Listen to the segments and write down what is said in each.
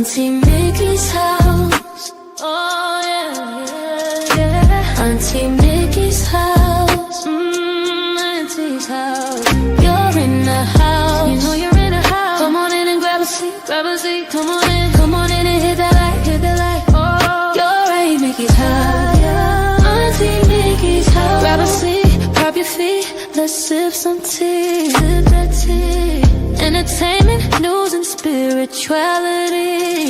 Auntie Mickey's house. Oh yeah, yeah. Auntie Mickey's house. Auntie's house. You're in the house. You know you're in the house. Come on in and grab a seat, grab a seat. Come on in and hit that light, hit that light. Oh, you're Aunt Mickey's house. Auntie Mickey's house. Grab a seat, prop your feet. Let's sip some tea, sip that tea. Entertainment, news, and spirituality.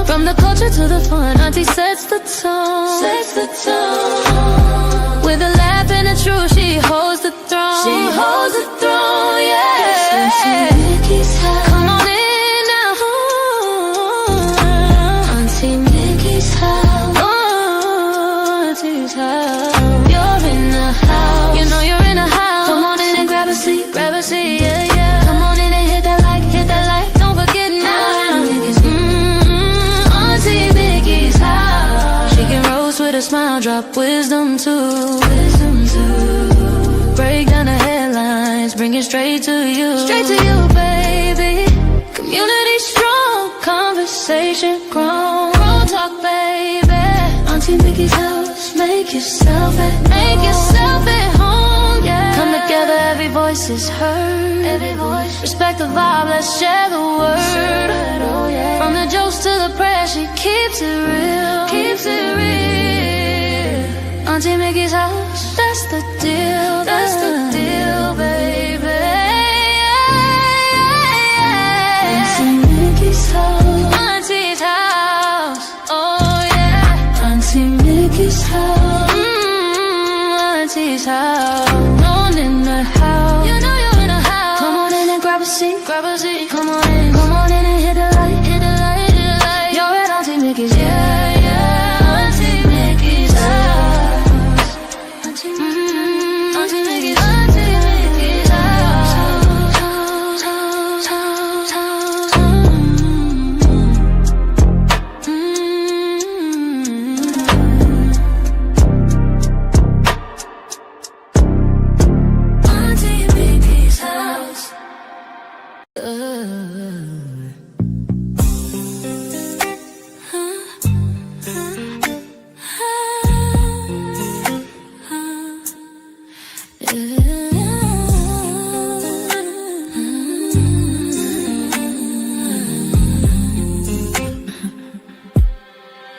From the culture to the fun, Auntie sets the tone. Sets the tone. With a laugh and a truth, she holds the throne. She holds the throne, yeah. Auntie Mickey's house. Come on in now. Auntie Mickey's house. Oh, Auntie's house. You're in the house. You know you're in the house. Come on in and grab a seat, yeah, yeah. Come on in and hit that like, don't forget now. Auntie Mickey's house. She can roast with a smile, drop wisdom too. Break down the headlines, bring it straight to you. Straight to you, baby. Community strong, conversation grown. Grown talk, baby. Auntie Mickey's house, make yourself at home, yeah. Come together, every voice is heard. Every voice. Respect the vibe, let's share the word. Oh, yeah. From the jokes to the prayers, she keeps it real. Keeps it real. Auntie Mickey's house, that's the deal. That's the deal, baby. Auntie Mickey's house. Auntie's house. Oh yeah. Auntie Mickey's house. Auntie's house. On in the house. You know you're in the house. Come on in and grab a seat. Grab a seat. Come on in and hit the light. Hit the light, hit the light. You're at Auntie Mickey's. Yeah, yeah. Auntie Mickey's house. Auntie Mickey's. Auntie Mickey's house.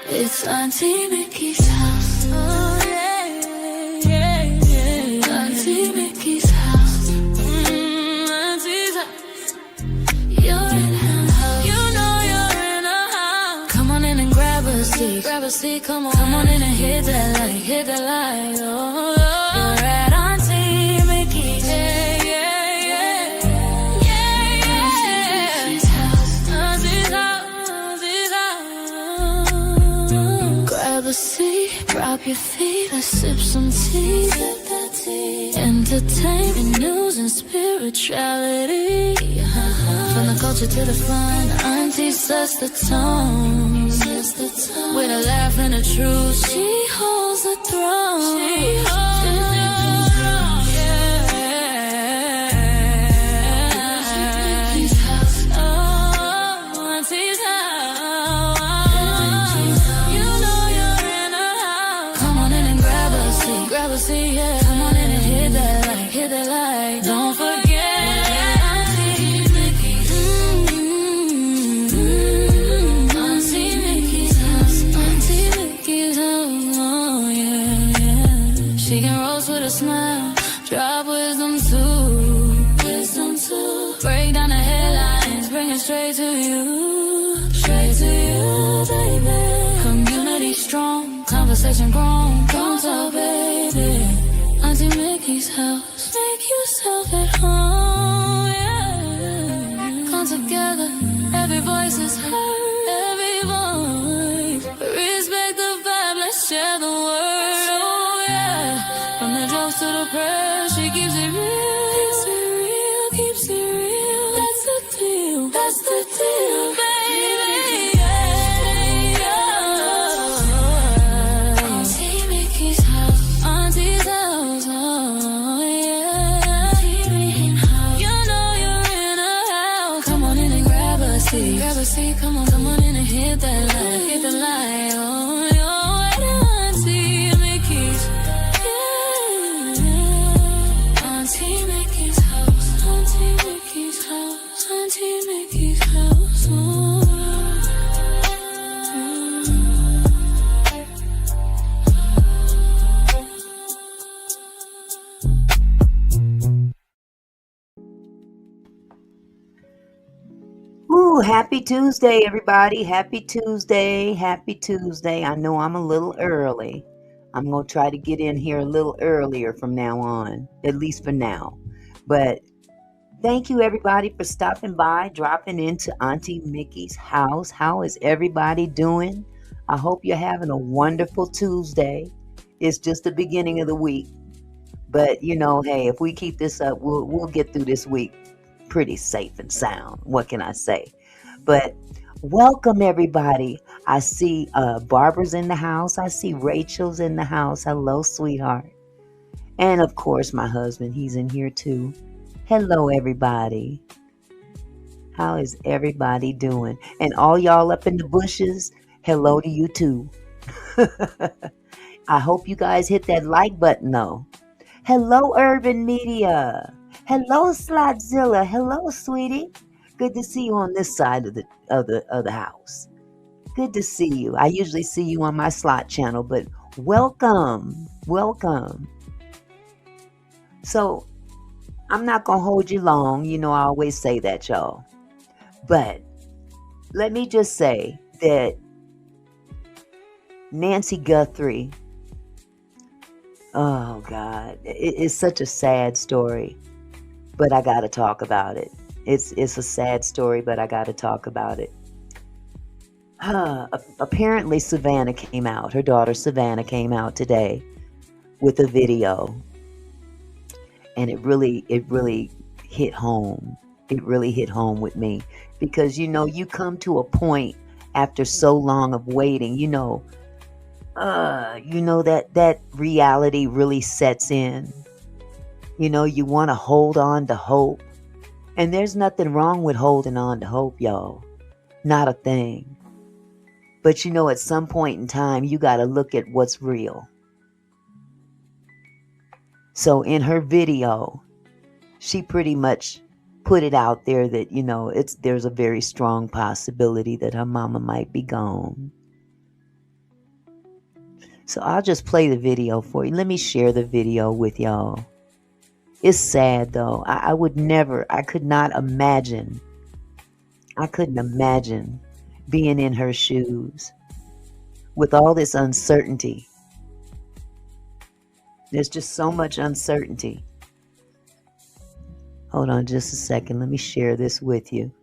It's Auntie Mickey's house. Oh yeah, yeah, yeah. Auntie Mickey's house. Auntie's house. You're in her house. You know you're in her house. Come on in and grab a seat. Grab a seat, come on in and hit that light. Hit that light. Oh, you're at Auntie Mickey's. Yeah, yeah, yeah. Yeah, yeah. Auntie's house. Auntie's house. Auntie's house. Grab a seat, drop your feet, let's sip some tea. Sip that tea. Entertainment, news, and spirituality. From the culture to the fun, Auntie sets the tone. With a laugh and a truth, she holds the throne. She holds the throne, yeah. Auntie's house. Oh, Auntie's house. You know you're in a house. Come on in and grab a seat. Grab a seat, yeah. Come on in and hit that light. Hit that light. Don't forget. She can roast with a smile, drop wisdom too. Wisdom too. Break down the headlines, bring it straight to you. Straight to you, baby. Community strong, conversation grown. Don't talk, baby. Auntie Mickey's house. Make yourself at home, yeah. Come together, every voice is heard. Every voice. Respect the vibe, let's share the word. To the press, she keeps it real. Keeps it real, keeps it real. That's the deal, that's the deal, baby. Yeah, yeah. Auntie Mickey's house. Auntie's house, oh yeah. Auntie Mickey's house. You know you're in a house. Come on in and grab a seat. Grab a seat, come on, come on. come on in and hit that light, hit the light. Oh, you're at Auntie Mickey's. Yeah. Auntie Mickey's house, Auntie Mickey's house, Auntie Mickey's house. Oh. Ooh, happy Tuesday, everybody. Happy Tuesday. Happy Tuesday. I know I'm a little early. I'm going to try to get in here a little earlier from now on, at least for now. But thank you, everybody, for stopping by, dropping into Auntie Mickey's house. How is everybody doing? I hope you're having a wonderful Tuesday. It's just the beginning of the week. But, hey, if we keep this up, we'll get through this week pretty safe and sound. What can I say? But welcome, everybody. I see Barbara's in the house. I see Rachel's in the house. Hello, sweetheart. And of course, my husband, he's in here too. Hello, everybody. How is everybody doing? And all y'all up in the bushes, hello to you too. I hope you guys hit that like button though. Hello, Urban Media. Hello, Slotzilla. Hello, sweetie. Good to see you on this side of the house. Good to see you. I usually see you on my slot channel, but welcome. So I'm not going to hold you long. I always say that, y'all. But let me just say that Nancy Guthrie, oh God, it's such a sad story, but I got to talk about it. It's a sad story, but I got to talk about it. Apparently Savannah came out. Her daughter Savannah came out today with a video. And it really hit home. It really hit home with me. Because, you come to a point after so long of waiting, that reality really sets in. You want to hold on to hope. And there's nothing wrong with holding on to hope, y'all. Not a thing. But at some point in time, you got to look at what's real. So in her video, she pretty much put it out there that, there's a very strong possibility that her mama might be gone. So I'll just play the video for you. Let me share the video with y'all. It's sad though. I couldn't imagine being in her shoes with all this uncertainty. There's just so much uncertainty. Hold on just a second. Let me share this with you.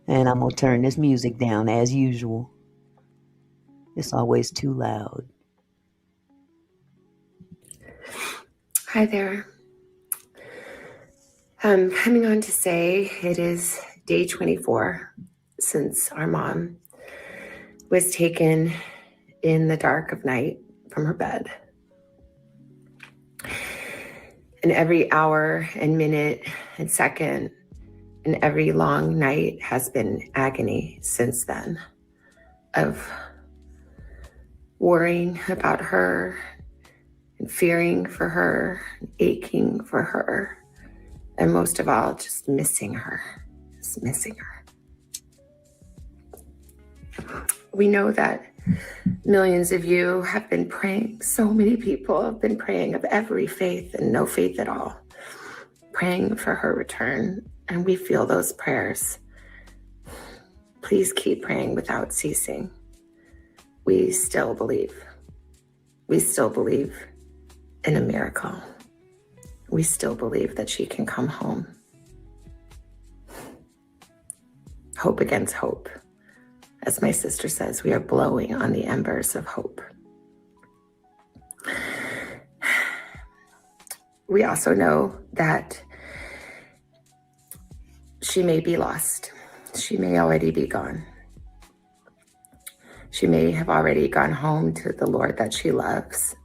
And I'm going to turn this music down as usual. It's always too loud. Hi there. I'm coming on to say it is day 24 since our mom was taken in the dark of night from her bed. And every hour and minute and second and every long night has been agony since then of worrying about her and fearing for her, and aching for her, and most of all, just missing her. We know that millions of you have been praying. So many people have been praying of every faith and no faith at all, praying for her return. And we feel those prayers. Please keep praying without ceasing. We still believe. We still believe in a miracle. We still believe that she can come home. Hope against hope. As my sister says, we are blowing on the embers of hope. We also know that she may be lost. She may already be gone. She may have already gone home to the Lord that she loves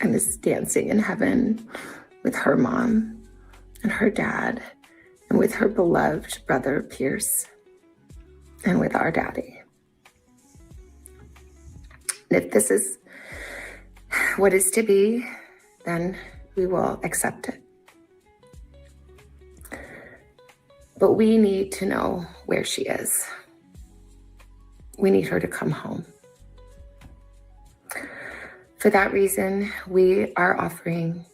and is dancing in heaven with her mom and her dad, and with her beloved brother, Pierce, and with our daddy. And if this is what is to be, then we will accept it. But we need to know where she is. We need her to come home. For that reason, we are offering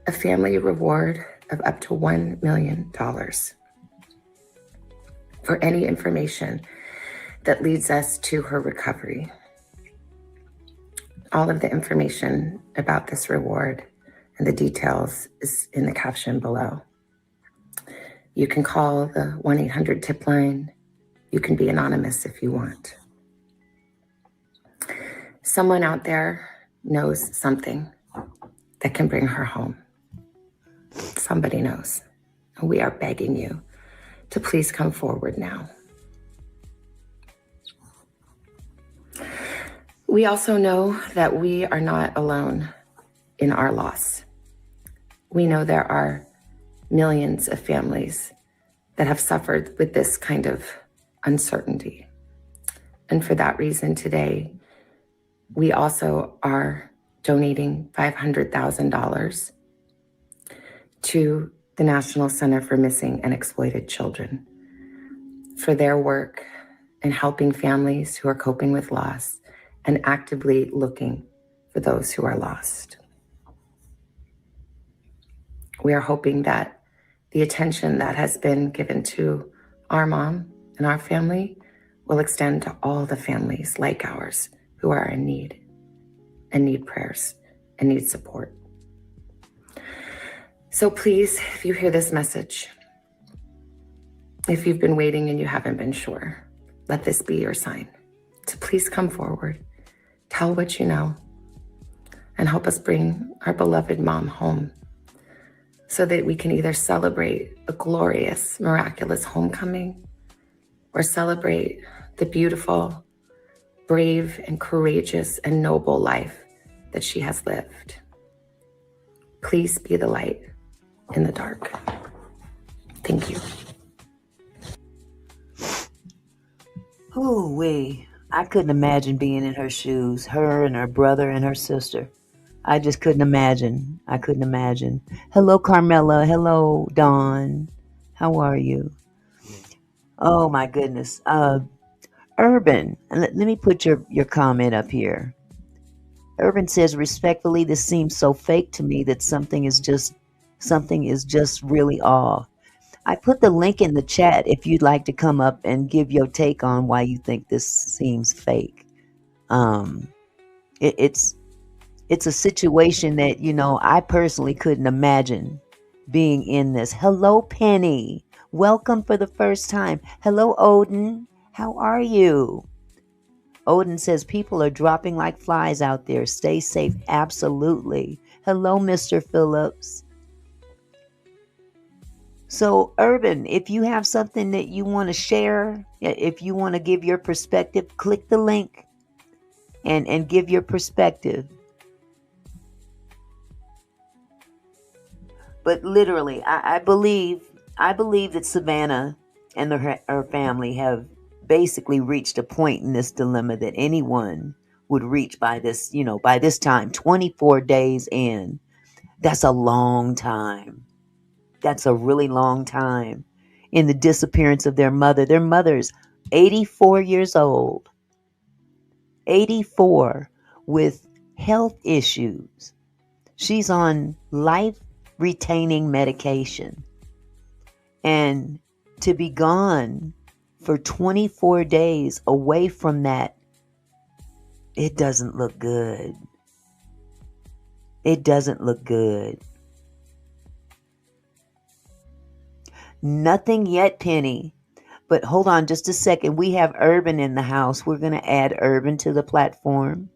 a family reward of up to $1 million for any information that leads us to her recovery. All of the information about this reward and the details is in the caption below. You can call the 1-800-TIP line. You can be anonymous if you want. Someone out there knows something that can bring her home. Somebody knows. And we are begging you to please come forward now. We also know that we are not alone in our loss. We know there are millions of families that have suffered with this kind of uncertainty. And for that reason today, we also are donating $500,000 to the National Center for Missing and Exploited Children for their work in helping families who are coping with loss and actively looking for those who are lost. We are hoping that the attention that has been given to our mom and our family will extend to all the families like ours who are in need and need prayers and need support. So please, if you hear this message, if you've been waiting and you haven't been sure, let this be your sign to please come forward, tell what you know, and help us bring our beloved mom home so that we can either celebrate a glorious, miraculous homecoming or celebrate the beautiful, brave, and courageous and noble life that she has lived. Please be the light in the dark. Thank you. Ooh-wee. I couldn't imagine being in her shoes, her and her brother and her sister. I just couldn't imagine. I couldn't imagine. Hello, Carmela. Hello, Dawn. How are you? Oh, my goodness. Urban, let me put your comment up here. Urban says, respectfully, this seems so fake to me that something is just really off. I put the link in the chat if you'd like to come up and give your take on why you think this seems fake. It's a situation that, I personally couldn't imagine being in this. Hello, Penny. Welcome for the first time. Hello, Odin. How are you? Odin says, people are dropping like flies out there. Stay safe. Absolutely. Hello, Mr. Phillips. So, Urban, if you have something that you want to share, if you want to give your perspective, click the link and give your perspective. But literally, I believe that Savannah and her family have basically reached a point in this dilemma that anyone would reach by this time, 24 days in. That's a long time. That's a really long time in the disappearance of their mother. Their mother's 84 years old, 84 with health issues. She's on life-retaining medication. And to be gone for 24 days away from that, it doesn't look good. It doesn't look good. Nothing yet, Penny. But hold on just a second. We have Urban in the house. We're going to add Urban to the platform.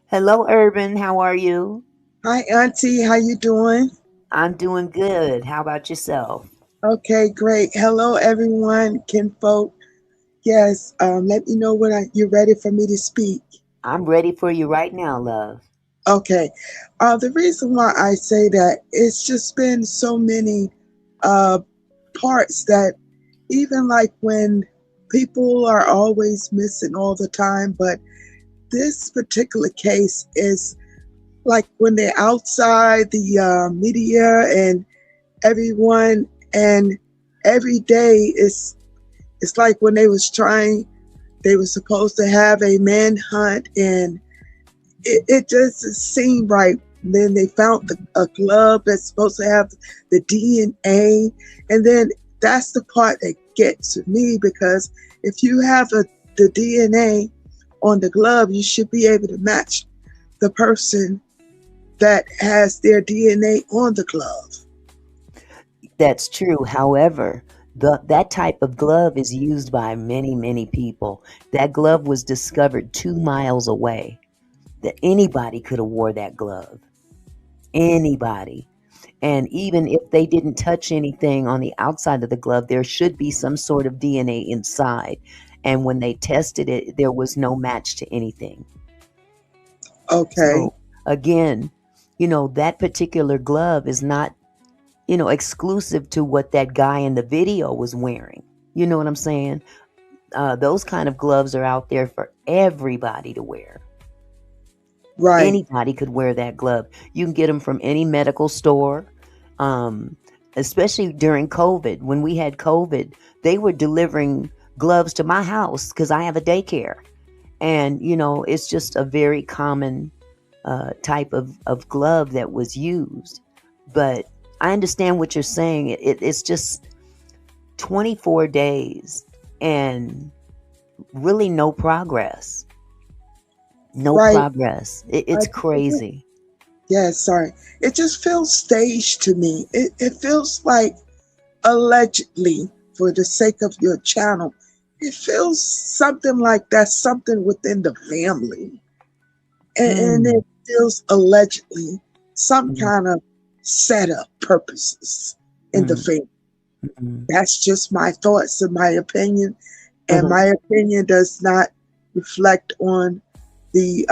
Hello, Urban. How are you? Hi, Auntie. How you doing? I'm doing good. How about yourself? Okay, great. Hello, everyone. Kinfolk. Yes, let me know when you're ready for me to speak. I'm ready for you right now, love. Okay. The reason why I say that, it's just been so many uh, parts that even like when people are always missing all the time, but this particular case is like when they're outside the media and everyone, and every day it's like when they were supposed to have a manhunt, and it doesn't seem right. Then they found a glove that's supposed to have the DNA, and then that's the part that gets to me, because if you have the DNA on the glove, you should be able to match the person that has their DNA on the glove. That's true. However, that type of glove is used by many, many people. That glove was discovered 2 miles away. That anybody could have wore that glove. Anybody. And even if they didn't touch anything on the outside of the glove, there should be some sort of DNA inside. And when they tested it, there was no match to anything. Okay. So again, that particular glove is not, exclusive to what that guy in the video was wearing. You know what I'm saying? Those kind of gloves are out there for everybody to wear. Right. Anybody could wear that glove. You can get them from any medical store. Especially during COVID. When we had COVID, they were delivering gloves to my house because I have a daycare. And, it's just a very common type of glove that was used. But I understand what you're saying. It's just 24 days and really no progress. No Right. progress. It's crazy. Yeah, sorry. It just feels staged to me. It feels like, allegedly, for the sake of your channel, it feels something like that's something within the family. And it feels allegedly some Mm. kind of setup purposes in the Mm. family. Mm. That's just my thoughts and my opinion. And Mhm. my opinion does not reflect on the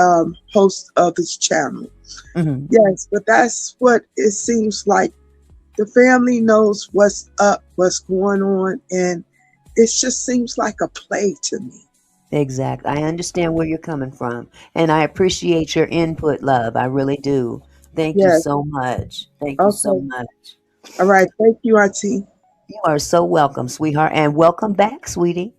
host of this channel. Mhm. Yes, but that's what it seems like. The family knows what's up, what's going on, and it just seems like a play to me. Exactly. I understand where you're coming from, and I appreciate your input, love. I really do. Thank you Yes. so much. Thank you so Okay. much. All right. Thank you, Auntie. You are so welcome, sweetheart, and welcome back, sweetie.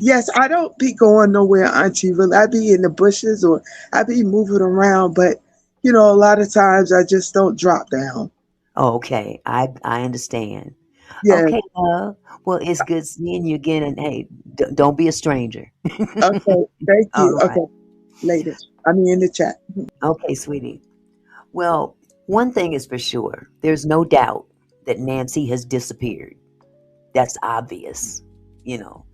Yes, I don't be going nowhere, Auntie. Really, I be in the bushes or I be moving around, but a lot of times I just don't drop down. Okay, I understand. Yeah. Okay, love. Well, it's good seeing you again, and hey, don't be a stranger. Okay. Thank All you. right. Okay. Later. I mean, in the chat. Okay, sweetie. Well, one thing is for sure. There's no doubt that Nancy has disappeared. That's obvious. You know,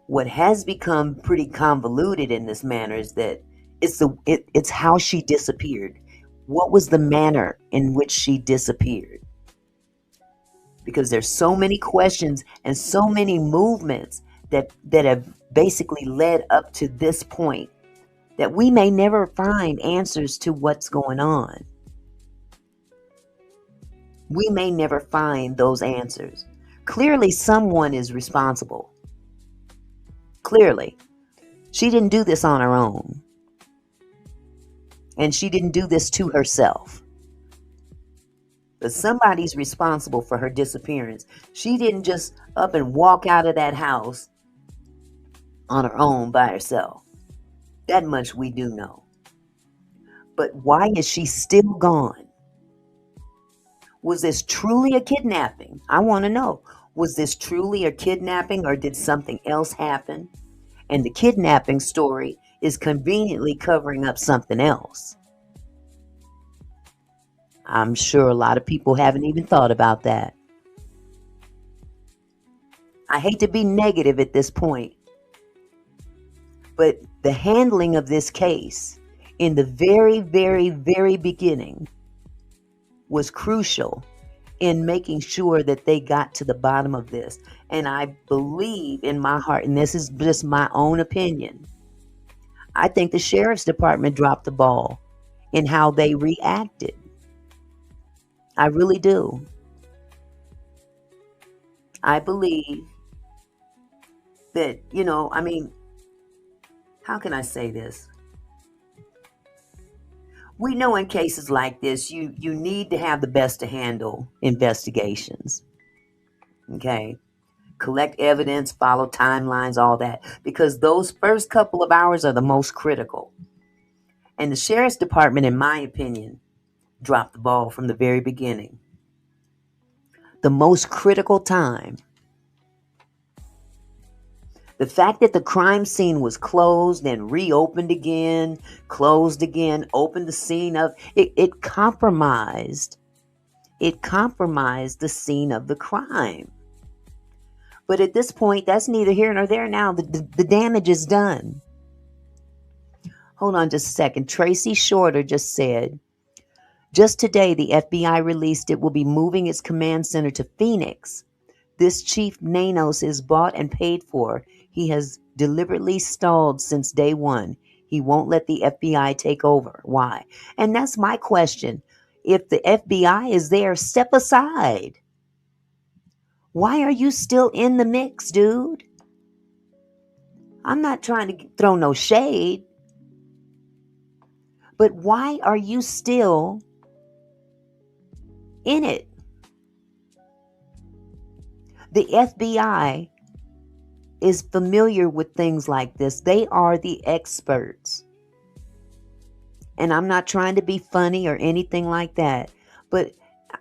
what has become pretty convoluted in this manner is that it's how she disappeared. What was the manner in which she disappeared? Because there's so many questions and so many movements that have basically led up to this point that we may never find answers to what's going on. We may never find those answers. Clearly, someone is responsible. Clearly. She didn't do this on her own. And she didn't do this to herself. But somebody's responsible for her disappearance. She didn't just up and walk out of that house on her own by herself. That much we do know. But why is she still gone? Was this truly a kidnapping? I want to know. Was this truly a kidnapping, or did something else happen? And the kidnapping story is conveniently covering up something else. I'm sure a lot of people haven't even thought about that. I hate to be negative at this point, but the handling of this case in the very, very, very beginning was crucial in making sure that they got to the bottom of this. And I believe in my heart, and this is just my own opinion, I think the sheriff's department dropped the ball in how they reacted. I really do. I believe that, I mean, how can I say this? We know in cases like this, you need to have the best to handle investigations. Okay. Collect evidence, follow timelines, all that, because those first couple of hours are the most critical. And the sheriff's department, in my opinion, dropped the ball from the very beginning. The most critical time. The fact that the crime scene was closed and reopened again, closed again, opened the scene up, it compromised. It compromised the scene of the crime. But at this point, that's neither here nor there now. The damage is done. Hold on just a second. Tracy Shorter just said, just today, the FBI released it will be moving its command center to Phoenix. This Chief Nanos is bought and paid for. He has deliberately stalled since day one. He won't let the FBI take over. Why? And that's my question. If the FBI is there, step aside. Why are you still in the mix, dude? I'm not trying to throw no shade. But why are you still in it? The FBI is familiar with things like this. They are the experts. And I'm not trying to be funny or anything like that, but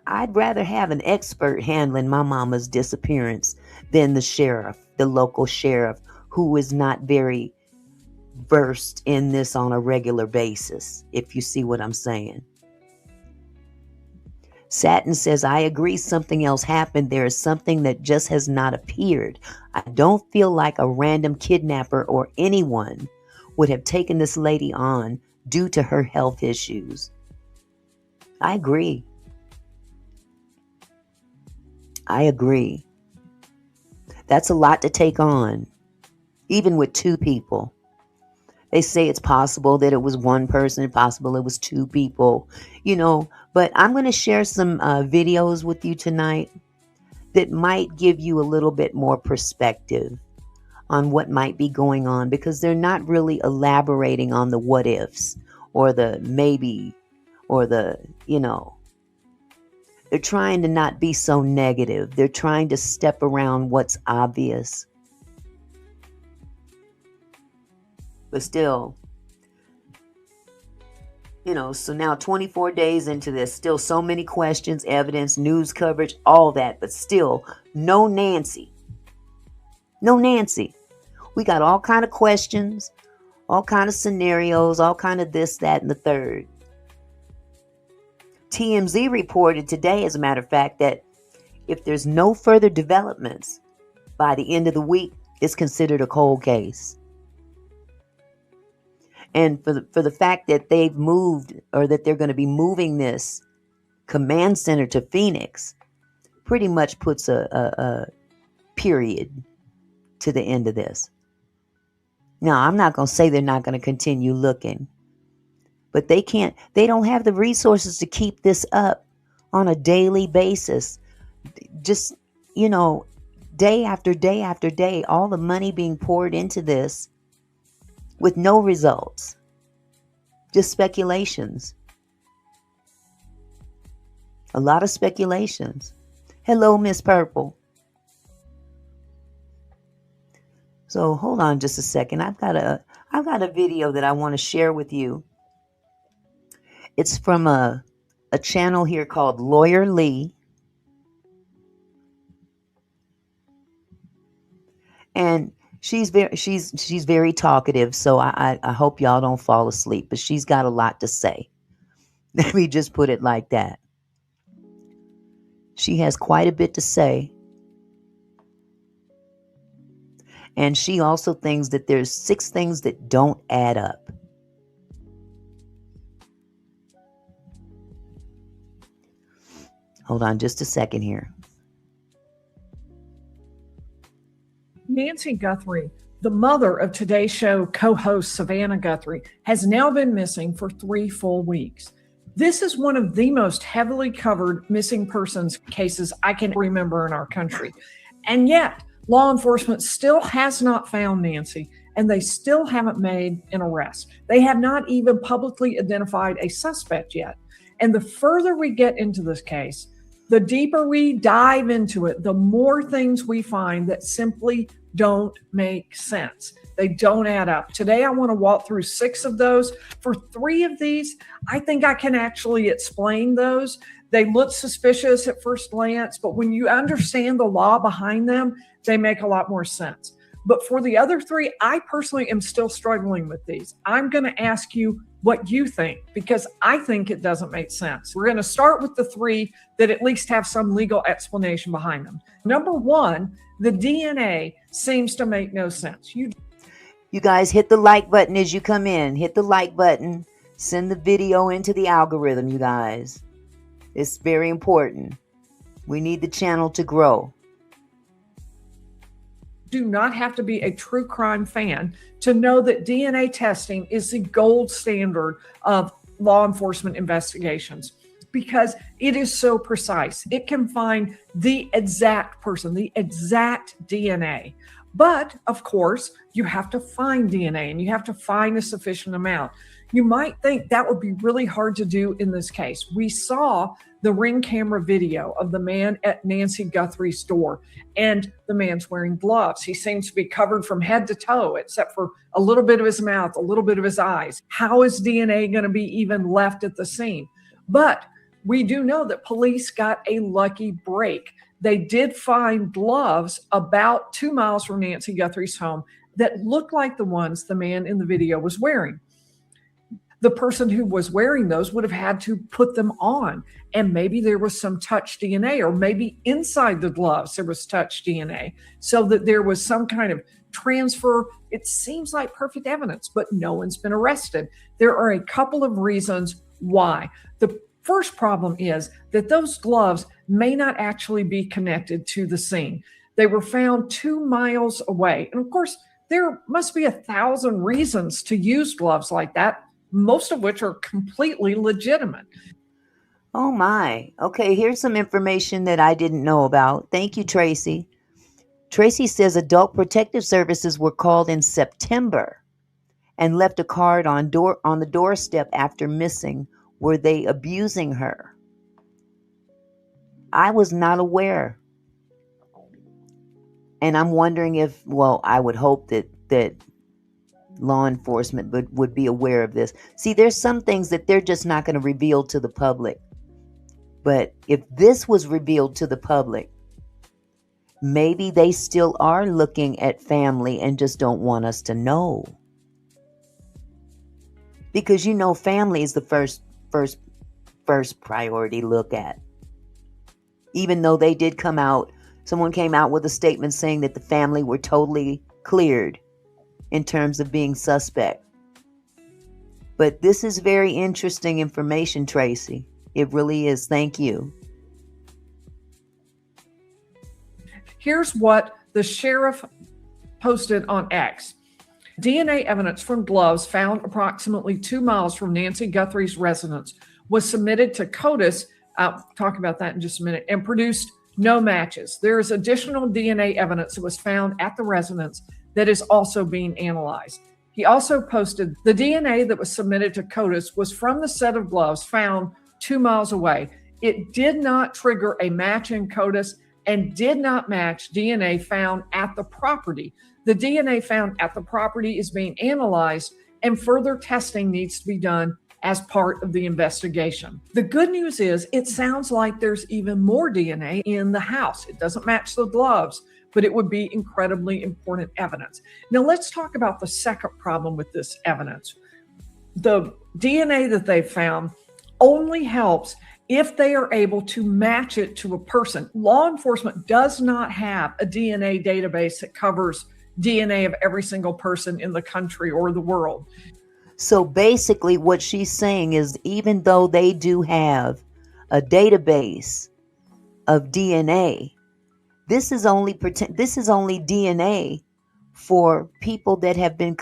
I'd rather have an expert handling my mama's disappearance than the sheriff, the local sheriff, who is not very versed in this on a regular basis, if you see what I'm saying. Satin says, I agree something else happened. There is something that just has not appeared. I don't feel like a random kidnapper or anyone would have taken this lady on due to her health issues. I agree. I agree. That's a lot to take on, even with two people. They say it's possible that it was one person, possible it was two people, but I'm going to share some videos with you tonight that might give you a little bit more perspective on what might be going on, because they're not really elaborating on the what ifs or the maybe or the, they're trying to not be so negative. They're trying to step around what's obvious. But still, so now 24 days into this, still so many questions, evidence, news coverage, all that, but still no Nancy. No Nancy. We got all kind of questions, all kind of scenarios, all kind of this, that, and the third. TMZ reported today, as a matter of fact, that if there's no further developments by the end of the week, it's considered a cold case. And for the fact that they've moved, or that they're going to be moving this command center to Phoenix, pretty much puts a period to the end of this. Now, I'm not going to say they're not going to continue looking, but they don't have the resources to keep this up on a daily basis. Just, day after day after day, all the money being poured into this with no results, just speculations. A lot of speculations. Hello, Miss Purple. So hold on just a second. I've got a video that I want to share with you. It's from a channel here called Lawyer Lee. And she's very talkative, so I hope y'all don't fall asleep, but she's got a lot to say. Let me just put it like that. She has quite a bit to say. And she also thinks that there's 6 things that don't add up. Hold on just a second here. Nancy Guthrie, the mother of Today's Show co-host Savannah Guthrie, has now been missing for 3 full weeks. This is one of the most heavily covered missing persons cases I can remember in our country. And yet, law enforcement still has not found Nancy, and they still haven't made an arrest. They have not even publicly identified a suspect yet. And the further we get into this case, the deeper we dive into it, the more things we find that simply don't make sense. They don't add up. Today, I want to walk through 6 of those. For 3 of these, I think I can actually explain those. They look suspicious at first glance, but when you understand the law behind them, they make a lot more sense. But for the other 3, I personally am still struggling with these. I'm going to ask you what you think, because I think it doesn't make sense. We're going to start with the 3 that at least have some legal explanation behind them. Number 1, the DNA seems to make no sense. You guys hit the like button as you come in. Hit the like button. Send the video into the algorithm, you guys. It's very important. We need the channel to grow. Do not have to be a true crime fan to know that DNA testing is the gold standard of law enforcement investigations, because it is so precise. It can find the exact person, the exact DNA. But of course, you have to find DNA and you have to find a sufficient amount. You might think that would be really hard to do in this case. We saw the Ring camera video of the man at Nancy Guthrie's door, and the man's wearing gloves. He seems to be covered from head to toe, except for a little bit of his mouth, a little bit of his eyes. How is DNA going to be even left at the scene? But we do know that police got a lucky break. They did find gloves about 2 miles from Nancy Guthrie's home that looked like the ones the man in the video was wearing. The person who was wearing those would have had to put them on, and maybe there was some touch DNA, or maybe inside the gloves there was touch DNA, so that there was some kind of transfer. It seems like perfect evidence, but no one's been arrested. There are a couple of reasons why. The first problem is that those gloves may not actually be connected to the scene. They were found 2 miles away. And of course, there must be 1,000 reasons to use gloves like that, most of which are completely legitimate. Oh my. Okay, here's some information that I didn't know about. Thank you, Tracy. Tracy says Adult Protective Services were called in September and left a card on the doorstep after missing. Were they abusing her? I was not aware. And I'm wondering if, well, I would hope that law enforcement would be aware of this. See, there's some things that they're just not going to reveal to the public. But if this was revealed to the public, maybe they still are looking at family and just don't want us to know. Because family is the first priority to look at. Even though they did come out, someone came out with a statement saying that the family were totally cleared in terms of being suspect. But this is very interesting information, Tracy. It really is. Thank you. Here's what the sheriff posted on X. DNA evidence from gloves found approximately 2 miles from Nancy Guthrie's residence was submitted to CODIS, I'll talk about that in just a minute, and produced no matches. There is additional DNA evidence that was found at the residence that is also being analyzed. He also posted the DNA that was submitted to CODIS was from the set of gloves found 2 miles away. It did not trigger a match in CODIS and did not match DNA found at the property. The DNA found at the property is being analyzed, and further testing needs to be done as part of the investigation. The good news is it sounds like there's even more DNA in the house. It doesn't match the gloves, but it would be incredibly important evidence. Now let's talk about the second problem with this evidence. The DNA that they found only helps if they are able to match it to a person. Law enforcement does not have a DNA database that covers DNA of every single person in the country or the world. So basically what she's saying is, even though they do have a database of DNA, this is only DNA for people that have been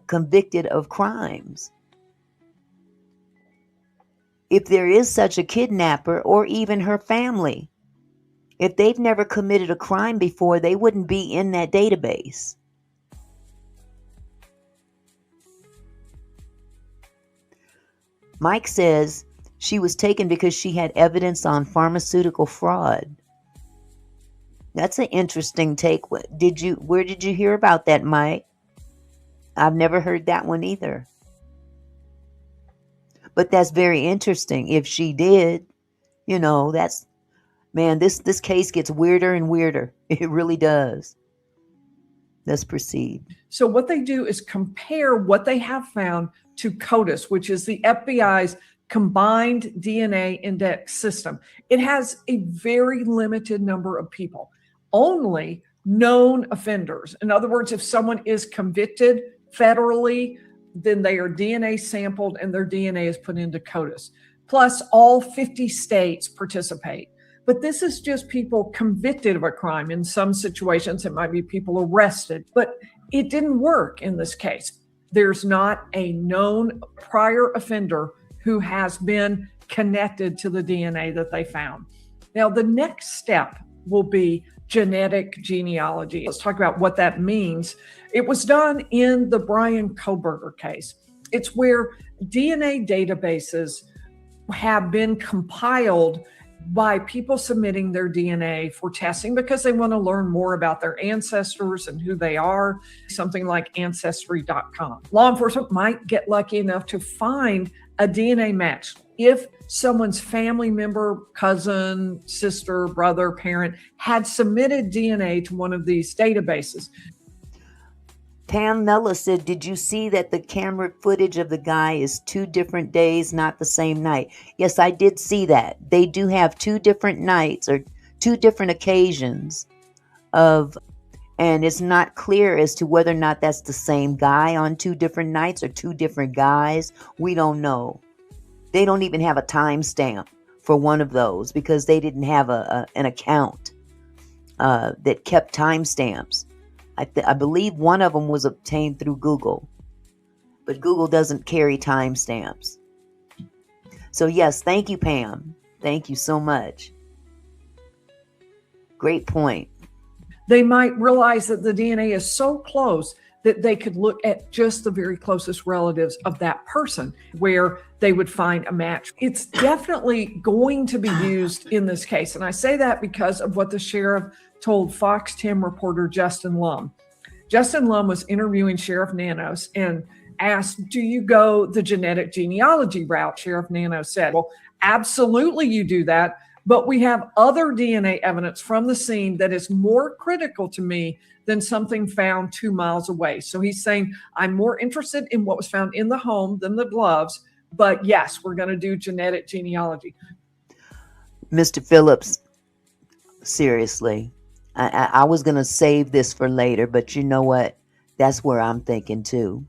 convicted of crimes. If there is such a kidnapper or even her family, If they've never committed a crime before, they wouldn't be in that database. Mike says she was taken because she had evidence on pharmaceutical fraud. That's an interesting take. Where did you hear about that, Mike? I've never heard that one either. But that's very interesting. If she did, that's, man, this case gets weirder and weirder. It really does. Let's proceed. So what they do is compare what they have found to CODIS, which is the FBI's combined DNA index system. It has a very limited number of people, only known offenders. In other words, if someone is convicted federally, then they are DNA sampled and their DNA is put into CODIS. Plus, all 50 states participate. But this is just people convicted of a crime. In some situations, it might be people arrested, but it didn't work in this case. There's not a known prior offender who has been connected to the DNA that they found. Now, the next step will be genetic genealogy. Let's talk about what that means. It was done in the Brian Kohberger case. It's where DNA databases have been compiled by people submitting their DNA for testing because they want to learn more about their ancestors and who they are, something like Ancestry.com. Law enforcement might get lucky enough to find a DNA match. If someone's family member, cousin, sister, brother, parent had submitted DNA to one of these databases. Pam Mella said, did you see that the camera footage of the guy is 2 different days, not the same night? Yes, I did see that. They do have 2 different nights or 2 different occasions and it's not clear as to whether or not that's the same guy on 2 different nights or 2 different guys. We don't know. They don't even have a timestamp for one of those because they didn't have an account that kept timestamps. I believe one of them was obtained through Google, but Google doesn't carry timestamps. So yes, thank you, Pam. Thank you so much. Great point. They might realize that the DNA is so close that they could look at just the very closest relatives of that person where they would find a match. It's definitely going to be used in this case. And I say that because of what the sheriff told Fox 10 reporter Justin Lum. Justin Lum was interviewing Sheriff Nanos and asked, do you go the genetic genealogy route? Sheriff Nanos said, well, absolutely you do that, but we have other DNA evidence from the scene that is more critical to me than something found 2 miles away. So he's saying, I'm more interested in what was found in the home than the gloves, but yes, we're going to do genetic genealogy. Mr. Phillips, seriously, I was going to save this for later, but you know what? That's where I'm thinking too.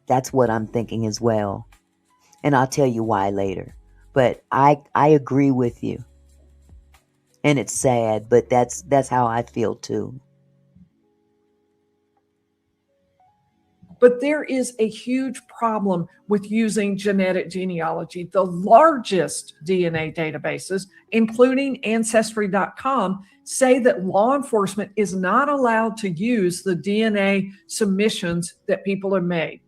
That's what I'm thinking as well. And I'll tell you why later. But I agree with you. And it's sad, but that's how I feel too. But there is a huge problem with using genetic genealogy. The largest DNA databases, including Ancestry.com, say that law enforcement is not allowed to use the DNA submissions that people have made.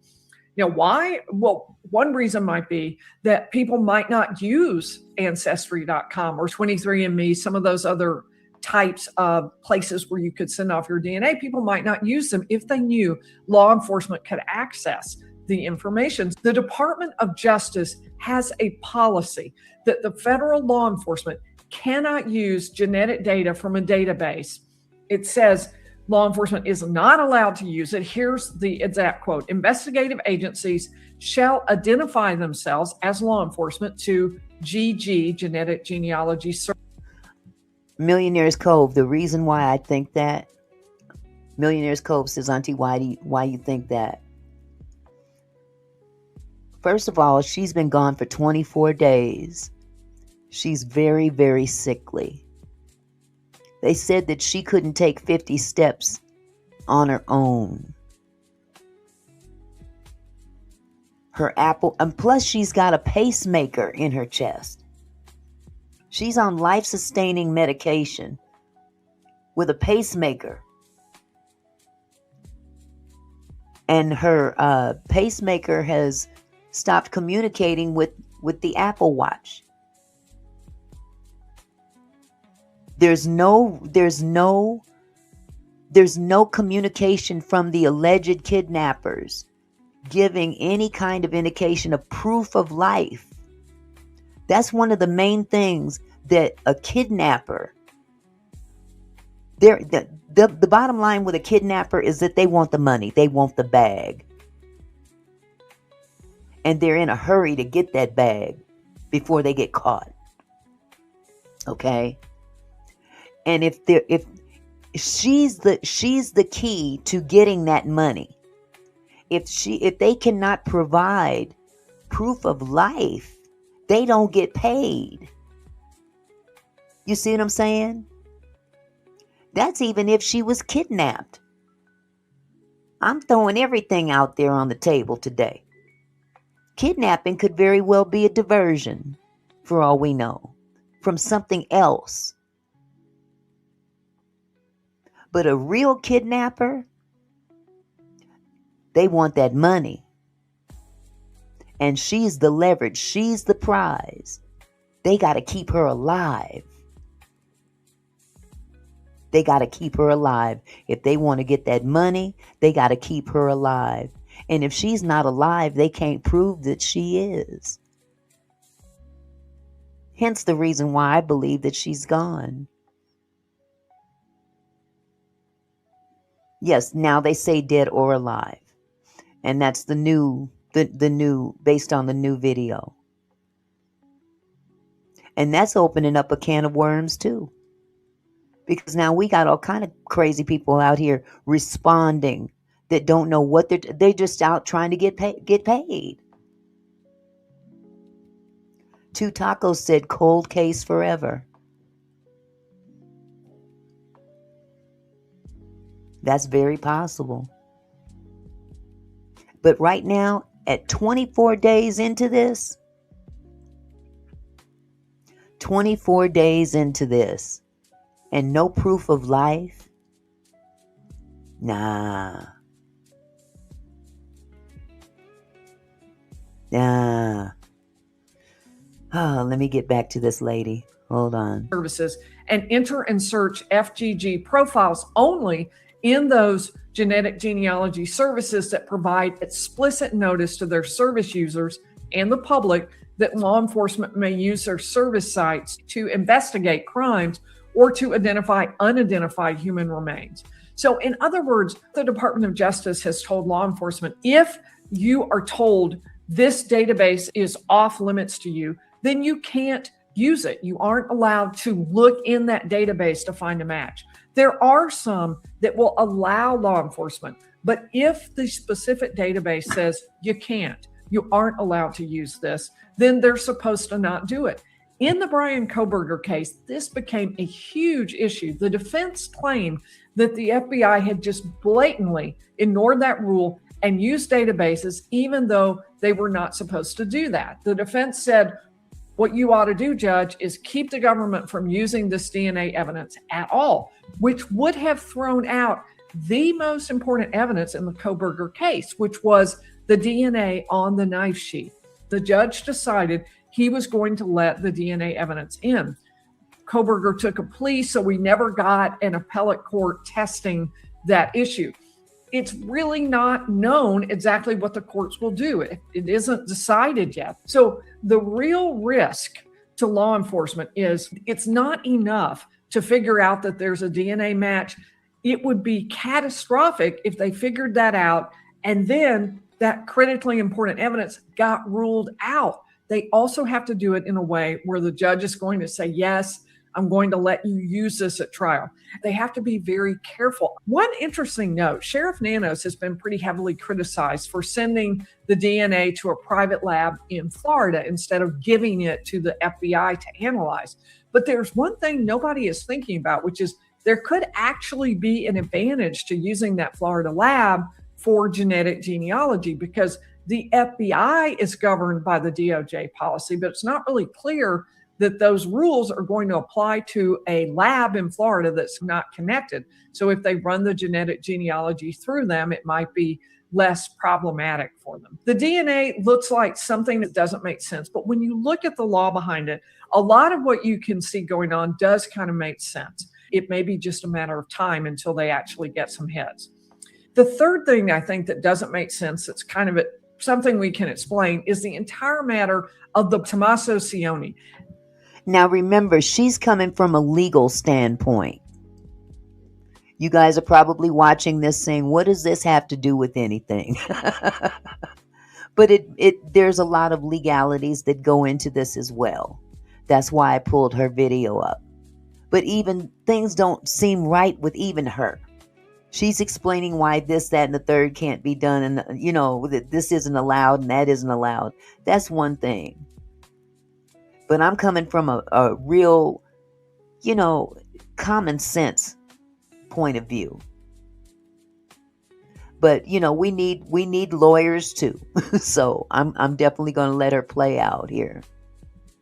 Now, why? Well, one reason might be that people might not use Ancestry.com or 23andMe, some of those other types of places where you could send off your DNA. People might not use them if they knew law enforcement could access the information. The Department of Justice has a policy that the federal law enforcement cannot use genetic data from a database. It says law enforcement is not allowed to use it. Here's the exact quote. Investigative agencies shall identify themselves as law enforcement to GG, genetic genealogy service. Millionaire's Cove, the reason why I think that, Millionaire's Cove says, Auntie, why you think that? First of all, she's been gone for 24 days. She's very, very sickly. They said that she couldn't take 50 steps on her own. And plus she's got a pacemaker in her chest. She's on life-sustaining medication with a pacemaker. And her pacemaker has stopped communicating with the Apple Watch. There's no communication from the alleged kidnappers giving any kind of indication of proof of life. That's one of the main things that a kidnapper, the bottom line with a kidnapper is that they want the money. They want the bag. And they're in a hurry to get that bag before they get caught. Okay? And if she's the key to getting that money. If they cannot provide proof of life, they don't get paid. You see what I'm saying? That's even if she was kidnapped. I'm throwing everything out there on the table today. Kidnapping could very well be a diversion, for all we know, from something else. But a real kidnapper, they want that money. And she's the leverage. She's the prize. They got to keep her alive. They got to keep her alive. If they want to get that money, they got to keep her alive. And if she's not alive, they can't prove that she is. Hence the reason why I believe that she's gone. Yes, now they say dead or alive. And that's the new, based on the new video. And that's opening up a can of worms too. Because now we got all kind of crazy people out here responding that don't know what they're just out trying to get paid. Two Tacos said cold case forever. That's very possible. But right now, at 24 days into this, 24 days into this, and no proof of life, nah. Oh, let me get back to this lady. Hold on. Services and enter and search FGG profiles only in those genetic genealogy services that provide explicit notice to their service users and the public that law enforcement may use their service sites to investigate crimes or to identify unidentified human remains. So in other words, the Department of Justice has told law enforcement, if you are told this database is off limits to you, then you can't use it. You aren't allowed to look in that database to find a match. There are some that will allow law enforcement, but if the specific database says you can't, you aren't allowed to use this, then they're supposed to not do it. In the Brian Kohberger case, this became a huge issue. The defense claimed that the FBI had just blatantly ignored that rule and used databases, even though they were not supposed to do that. The defense said, what you ought to do, Judge, is keep the government from using this DNA evidence at all, which would have thrown out the most important evidence in the Kohberger case, which was the DNA on the knife sheath. The judge decided he was going to let the DNA evidence in. Kohberger took a plea, so we never got an appellate court testing that issue. It's really not known exactly what the courts will do. It isn't decided yet. So the real risk to law enforcement is it's not enough to figure out that there's a DNA match. It would be catastrophic if they figured that out and then that critically important evidence got ruled out. They also have to do it in a way where the judge is going to say, yes, I'm going to let you use this at trial. They have to be very careful. One interesting note, Sheriff Nanos has been pretty heavily criticized for sending the DNA to a private lab in Florida instead of giving it to the FBI to analyze. But there's one thing nobody is thinking about, which is there could actually be an advantage to using that Florida lab for genetic genealogy because the FBI is governed by the DOJ policy, but it's not really clear that those rules are going to apply to a lab in Florida that's not connected. So if they run the genetic genealogy through them, it might be less problematic for them. The DNA looks like something that doesn't make sense, but when you look at the law behind it, a lot of what you can see going on does kind of make sense. It may be just a matter of time until they actually get some heads. The third thing I think that doesn't make sense, it's kind of something we can explain, is the entire matter of the Tommaso Cioni. Now remember, she's coming from a legal standpoint. You guys are probably watching this saying, what does this have to do with anything? But there's a lot of legalities that go into this as well. That's why I pulled her video up. But even things don't seem right with even her. She's explaining why this, that, and the third can't be done. And, that this isn't allowed and that isn't allowed. That's one thing. But I'm coming from a real, common sense point of view. But we need lawyers too. So I'm definitely going to let her play out here.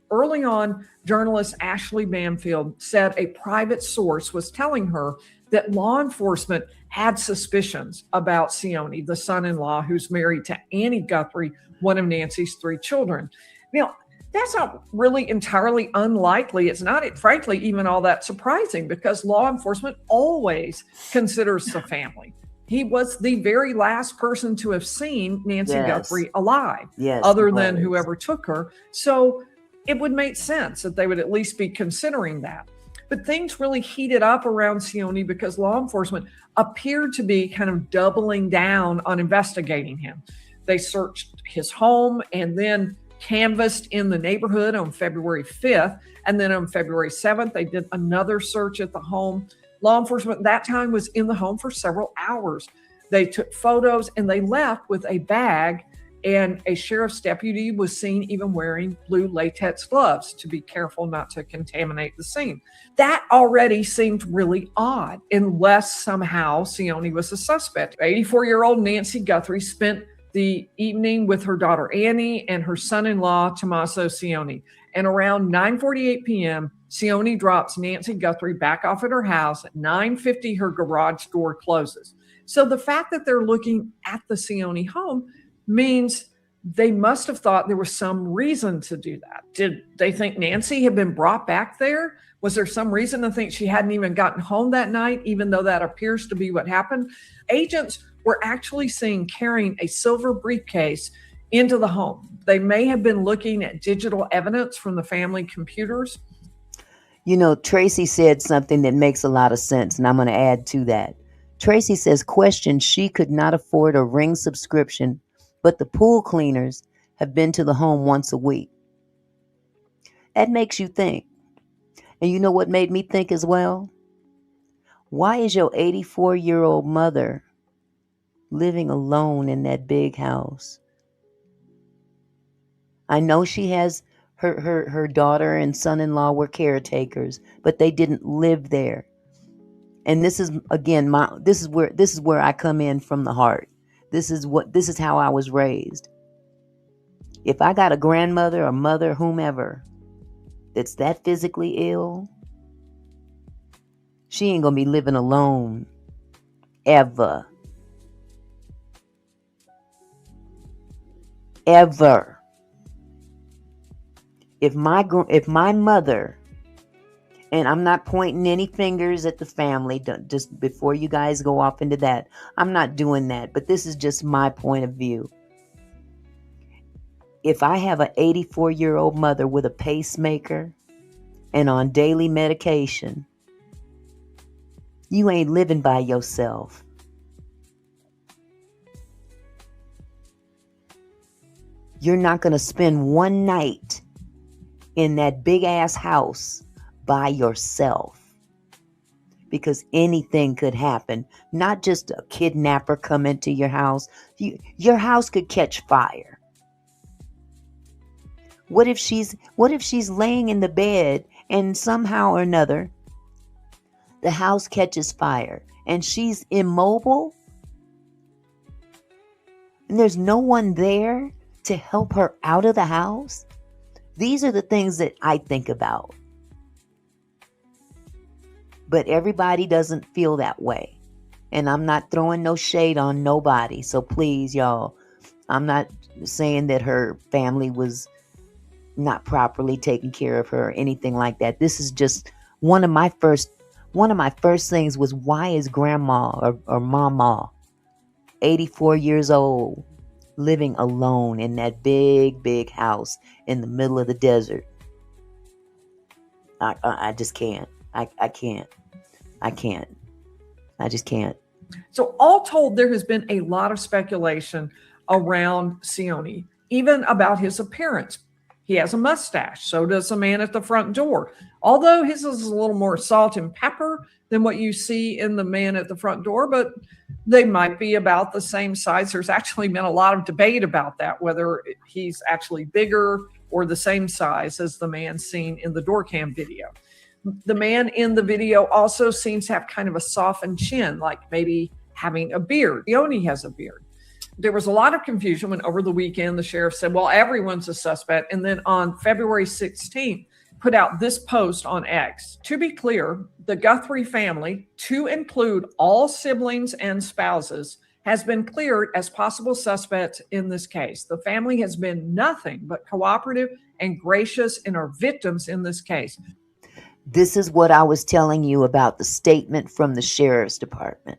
Early on, journalist Ashley Banfield said a private source was telling her that law enforcement had suspicions about Cioni, the son-in-law who's married to Annie Guthrie, one of Nancy's 3 children. Now, that's not really entirely unlikely. It's not, frankly, even all that surprising, because law enforcement always considers the family. He was the very last person to have seen Nancy Guthrie alive, other than whoever took her. So it would make sense that they would at least be considering that. But things really heated up around Cioni because law enforcement appeared to be kind of doubling down on investigating him. They searched his home and then canvassed in the neighborhood on February 5th. And then on February 7th, they did another search at the home. Law enforcement that time was in the home for several hours. They took photos and they left with a bag, and a sheriff's deputy was seen even wearing blue latex gloves to be careful not to contaminate the scene. That already seemed really odd, unless somehow Cioni was a suspect. 84-year-old Nancy Guthrie spent the evening with her daughter Annie and her son-in-law Tommaso Cioni. And around 9:48 p.m., Cioni drops Nancy Guthrie back off at her house. At 9:50, her garage door closes. So the fact that they're looking at the Cioni home means they must have thought there was some reason to do that. Did they think Nancy had been brought back there? Was there some reason to think she hadn't even gotten home that night, even though that appears to be what happened? Agents were actually seen carrying a silver briefcase into the home. They may have been looking at digital evidence from the family computers. Tracy said something that makes a lot of sense, and I'm going to add to that. Tracy says, question, she could not afford a Ring subscription, but the pool cleaners have been to the home once a week. That makes you think. And you know what made me think as well? Why is your 84-year-old mother living alone in that big house? I know she has her daughter and son-in-law were caretakers, but they didn't live there. And this is, again, this is where I come in from the heart. This is how I was raised. If I got a grandmother or mother, whomever, that's that physically ill, she ain't gonna be living alone ever. Ever. If my mother, and I'm not pointing any fingers at the family, just before you guys go off into that, I'm not doing that, but this is just my point of view. If I have an 84-year-old mother with a pacemaker and on daily medication, you ain't living by yourself. You're not going to spend one night in that big ass house by yourself, because anything could happen. Not just a kidnapper come into your house. Your house could catch fire. What if she's laying in the bed and somehow or another the house catches fire and she's immobile and there's no one there to help her out of the house? These are the things that I think about. But everybody doesn't feel that way. And I'm not throwing no shade on nobody. So please, y'all, I'm not saying that her family was not properly taking care of her or anything like that. This is just one of my first things was, why is grandma or mama 84 years old living alone in that big house in the middle of the desert? I just can't. I can't. I just can't. So all told, there has been a lot of speculation around Sione, even about his appearance. He has a mustache. So does the man at the front door. Although his is a little more salt and pepper than what you see in the man at the front door, but they might be about the same size. There's actually been a lot of debate about that, whether he's actually bigger or the same size as the man seen in the door cam video. The man in the video also seems to have kind of a softened chin, like maybe having a beard. Sione has a beard. There was a lot of confusion when over the weekend the sheriff said, well, everyone's a suspect. And then on February 16th, put out this post on X. To be clear, the Guthrie family, to include all siblings and spouses, has been cleared as possible suspects in this case. The family has been nothing but cooperative and gracious in our victims in this case. This is what I was telling you about the statement from the sheriff's department.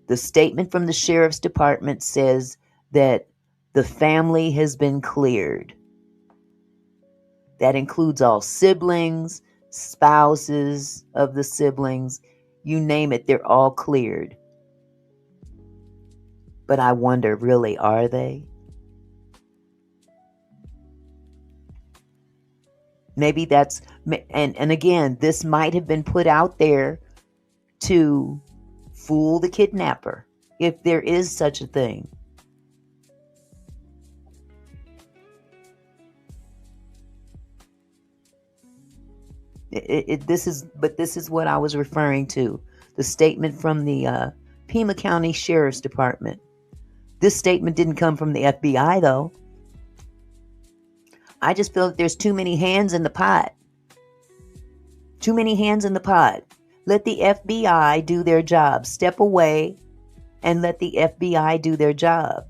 The statement from the sheriff's department says that the family has been cleared. That includes all siblings, spouses of the siblings, you name it, they're all cleared. But I wonder, really, are they? Maybe that's, and again, this might have been put out there to fool the kidnapper, if there is such a thing. This is what I was referring to. The statement from the Pima County Sheriff's Department. This statement didn't come from the FBI, though. I just feel that there's too many hands in the pot. Too many hands in the pot. Let the FBI do their job. Step away and let the FBI do their job.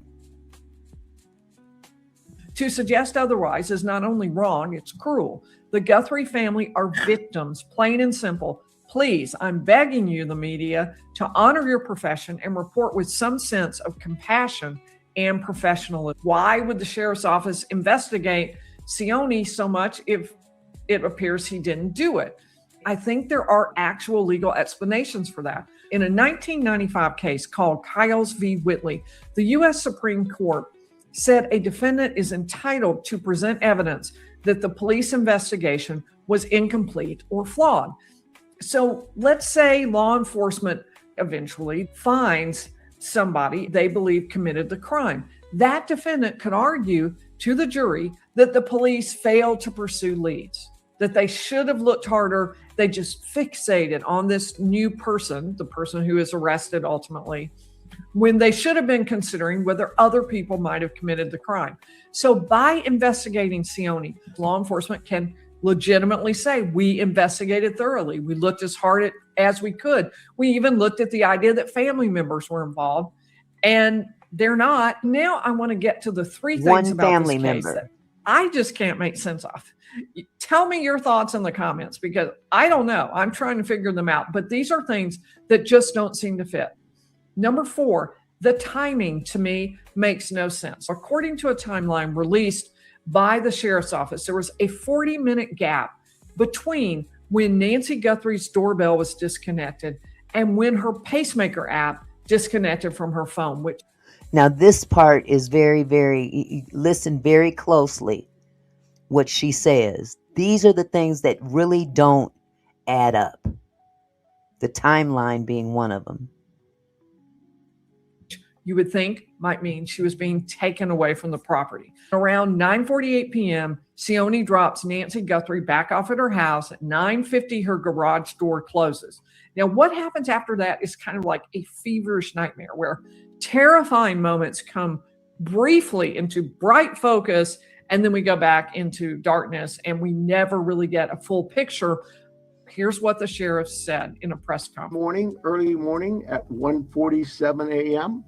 To suggest otherwise is not only wrong, it's cruel. The Guthrie family are victims, plain and simple. Please, I'm begging you, the media, to honor your profession and report with some sense of compassion and professionalism. Why would the sheriff's office investigate Sione so much if it appears he didn't do it? I think there are actual legal explanations for that. In a 1995 case called Kyles v. Whitley, the U.S. Supreme Court said a defendant is entitled to present evidence that the police investigation was incomplete or flawed. So let's say law enforcement eventually finds somebody they believe committed the crime. That defendant could argue to the jury that the police failed to pursue leads, that they should have looked harder. They just fixated on this new person, the person who is arrested ultimately, when they should have been considering whether other people might have committed the crime. So by investigating Sione, law enforcement can legitimately say, we investigated thoroughly. We looked as hard as we could. We even looked at the idea that family members were involved, and they're not. Now I want to get to the three things One about family this case member that I just can't make sense of. Tell me your thoughts in the comments, because I don't know. I'm trying to figure them out, but these are things that just don't seem to fit. Number 4, the timing to me makes no sense. According to a timeline released by the sheriff's office, there was a 40-minute gap between when Nancy Guthrie's doorbell was disconnected and when her pacemaker app disconnected from her phone. Now this part is very, listen very closely what she says. These are the things that really don't add up. The timeline being one of them. You would think might mean she was being taken away from the property. Around 9:48 p.m., Sione drops Nancy Guthrie back off at her house. At 9:50, her garage door closes. Now, what happens after that is kind of like a feverish nightmare where terrifying moments come briefly into bright focus and then we go back into darkness and we never really get a full picture. Here's what the sheriff said in a press conference. Early morning at 1:47 a.m.,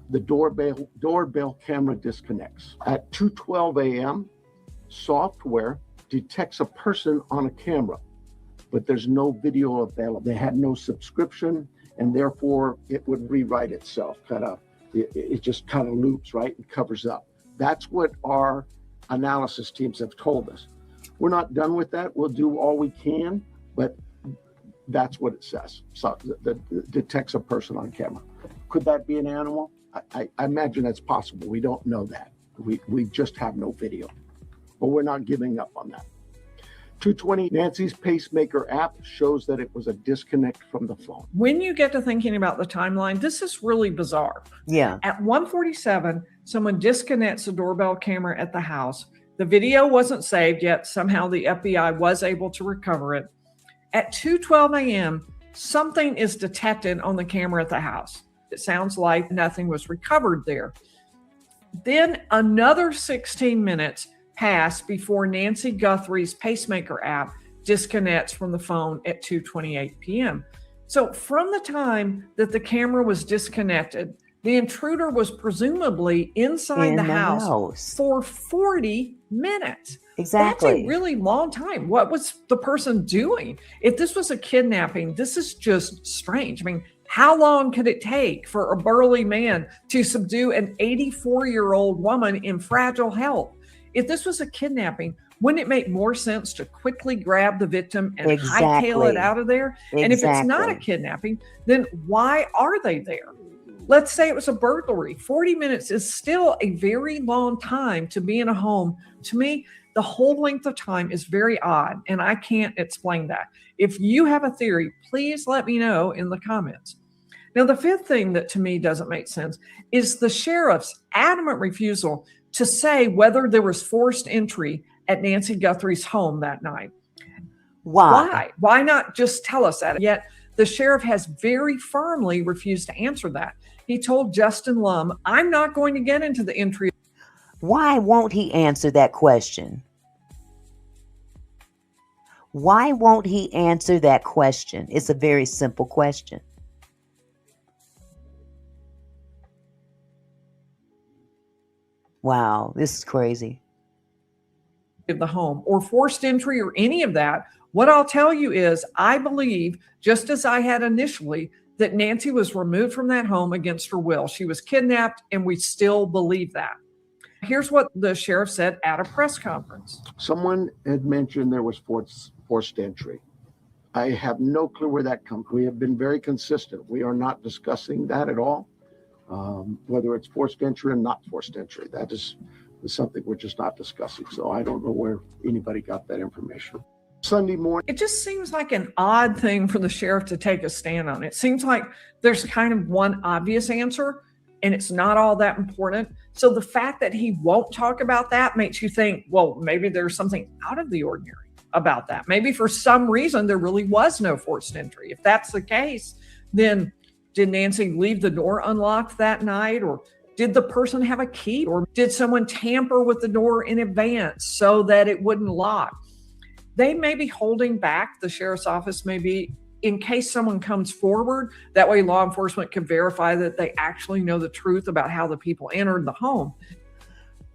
the doorbell camera disconnects. At 2:12 a.m., software detects a person on a camera, but there's no video available. They had no subscription, and therefore it would rewrite itself. It just kind of loops, right? It covers up. That's what our analysis teams have told us. We're not done with that. We'll do all we can, but that's what it says. So that detects a person on camera. Could that be an animal? I imagine that's possible. We don't know that. We just have no video, but we're not giving up on that. 2:20, Nancy's pacemaker app shows that it was a disconnect from the phone. When you get to thinking about the timeline, this is really bizarre. Yeah. At 1:47, someone disconnects the doorbell camera at the house. The video wasn't saved yet. Somehow the FBI was able to recover it. At 2:12 a.m., something is detected on the camera at the house. It sounds like nothing was recovered there. Then another 16 minutes pass before Nancy Guthrie's pacemaker app disconnects from the phone at 2:28 p.m. So from the time that the camera was disconnected, the intruder was presumably inside the house for 40 minutes. Exactly. That's a really long time. What was the person doing? If this was a kidnapping, this is just strange. I mean, how long could it take for a burly man to subdue an 84-year-old woman in fragile health? If this was a kidnapping, wouldn't it make more sense to quickly grab the victim and hightail it out of there? And if it's not a kidnapping, then why are they there? Let's say it was a burglary. 40 minutes is still a very long time to be in a home. To me, the whole length of time is very odd, and I can't explain that. If you have a theory, please let me know in the comments. Now, the fifth thing that to me doesn't make sense is the sheriff's adamant refusal to say whether there was forced entry at Nancy Guthrie's home that night. Why? Why not just tell us that? Yet the sheriff has very firmly refused to answer that. He told Justin Lum, "I'm not going to get into the entry." Why won't he answer that question? Why won't he answer that question? It's a very simple question. Wow, this is crazy. Of the home or forced entry or any of that. What I'll tell you is I believe, just as I had initially, that Nancy was removed from that home against her will. She was kidnapped, and we still believe that. Here's what the sheriff said at a press conference. Someone had mentioned there was forced entry. I have no clue where that comes. We have been very consistent. We are not discussing that at all. Whether it's forced entry or not forced entry, that is something we're just not discussing. So I don't know where anybody got that information. Sunday morning. It just seems like an odd thing for the sheriff to take a stand on. It seems like there's kind of one obvious answer, and it's not all that important. So the fact that he won't talk about that makes you think, well, maybe there's something out of the ordinary about that. Maybe for some reason there really was no forced entry. If that's the case, then did Nancy leave the door unlocked that night? Or did the person have a key? Or did someone tamper with the door in advance so that it wouldn't lock? They may be holding back, the sheriff's office may be, in case someone comes forward. That way law enforcement can verify that they actually know the truth about how the people entered the home.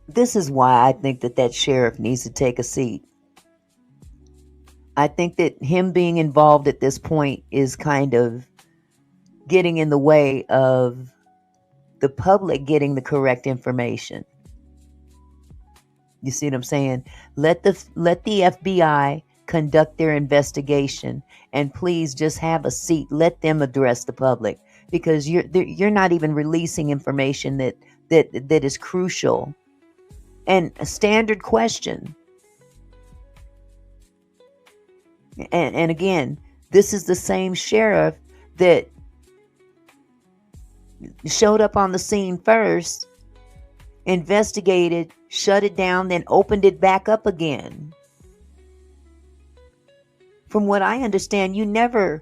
This is why I think that sheriff needs to take a seat. I think that him being involved at this point is kind of getting in the way of the public getting the correct information. You see what I'm saying? Let the FBI conduct their investigation, and please just have a seat. Let them address the public, because you're not even releasing information that is crucial and a standard question. And again, this is the same sheriff that showed up on the scene first, investigated, shut it down, then opened it back up again. From what I understand, you never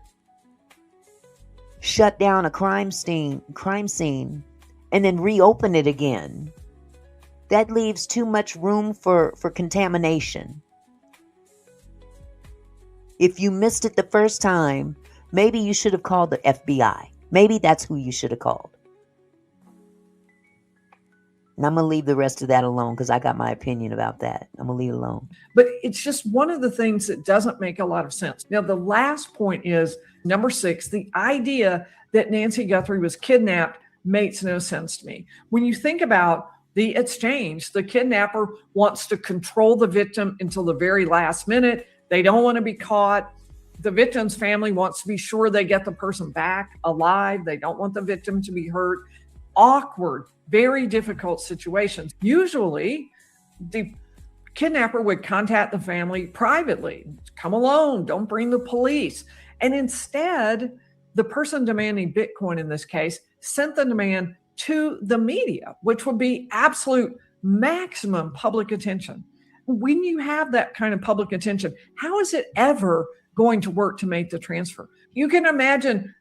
shut down a crime scene and then reopen it again. that leaves too much room for contamination. If you missed it the first time, maybe you should have called the FBI. Maybe that's who you should have called. And I'm going to leave the rest of that alone because I got my opinion about that. I'm going to leave it alone. But it's just one of the things that doesn't make a lot of sense. Now, the last point is number 6, the idea that Nancy Guthrie was kidnapped makes no sense to me. When you think about the exchange, the kidnapper wants to control the victim until the very last minute. They don't want to be caught. The victim's family wants to be sure they get the person back alive. They don't want the victim to be hurt. Awkward, very difficult situations. Usually, the kidnapper would contact the family privately. Come alone, don't bring the police. And instead, the person demanding Bitcoin in this case sent the demand to the media, which would be absolute maximum public attention. When you have that kind of public attention, how is it ever going to work to make the transfer? You can imagine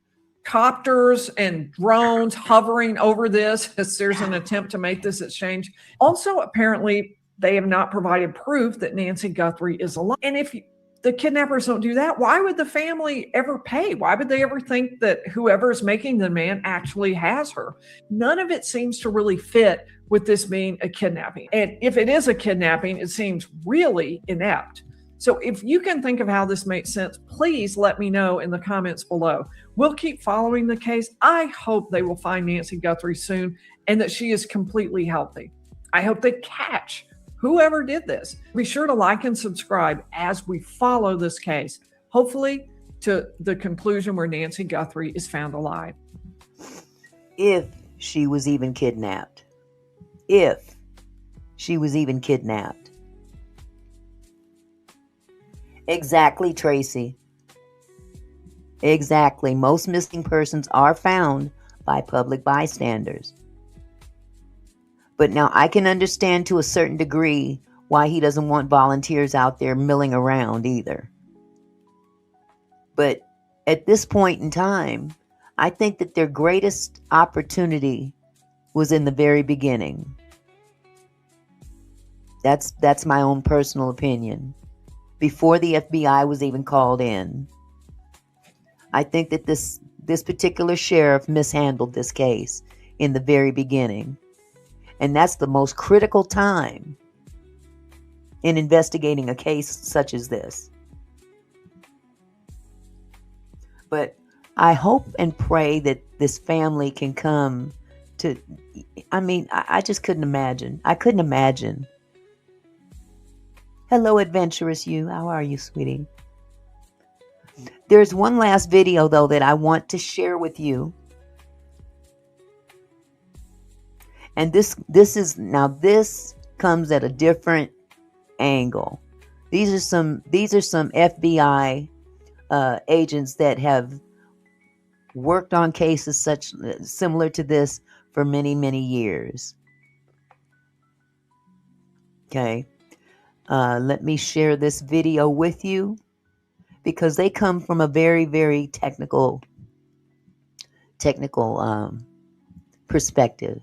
copters and drones hovering over this as there's an attempt to make this exchange. Also, apparently, they have not provided proof that Nancy Guthrie is alive. And if the kidnappers don't do that, why would the family ever pay? Why would they ever think that whoever is making the demand actually has her? None of it seems to really fit with this being a kidnapping. And if it is a kidnapping, it seems really inept. So if you can think of how this makes sense, please let me know in the comments below. We'll keep following the case. I hope they will find Nancy Guthrie soon and that she is completely healthy. I hope they catch whoever did this. Be sure to like and subscribe as we follow this case, hopefully to the conclusion where Nancy Guthrie is found alive. If she was even kidnapped. If she was even kidnapped. Exactly, Tracy. Exactly. Most missing persons are found by public bystanders. But now I can understand to a certain degree why he doesn't want volunteers out there milling around either. But at this point in time, I think that their greatest opportunity was in the very beginning. That's my own personal opinion. Before the FBI was even called in. I think that this particular sheriff mishandled this case in the very beginning. And that's the most critical time in investigating a case such as this. But I hope and pray that this family can come to, I just couldn't imagine. I couldn't imagine. Hello, adventurous you. How are you, sweetie? There's one last video, though, that I want to share with you. And this comes at a different angle. These are some FBI agents that have worked on cases similar to this for many, many years. Okay. Let me share this video with you because they come from a very, very technical perspective.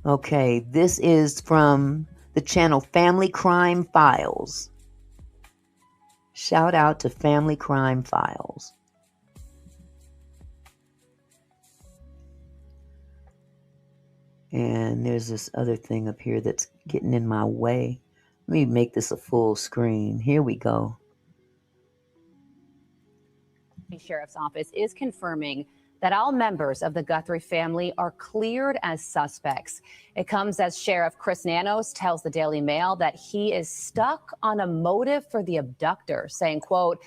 Okay, this is from the channel Family Crime Files. Shout out to Family Crime Files. And there's this other thing up here that's getting in my way. Let me make this a full screen. Here we go. The Sheriff's Office is confirming that all members of the Guthrie family are cleared as suspects. It comes as Sheriff Chris Nanos tells the Daily Mail that he is stuck on a motive for the abductor, saying, quote,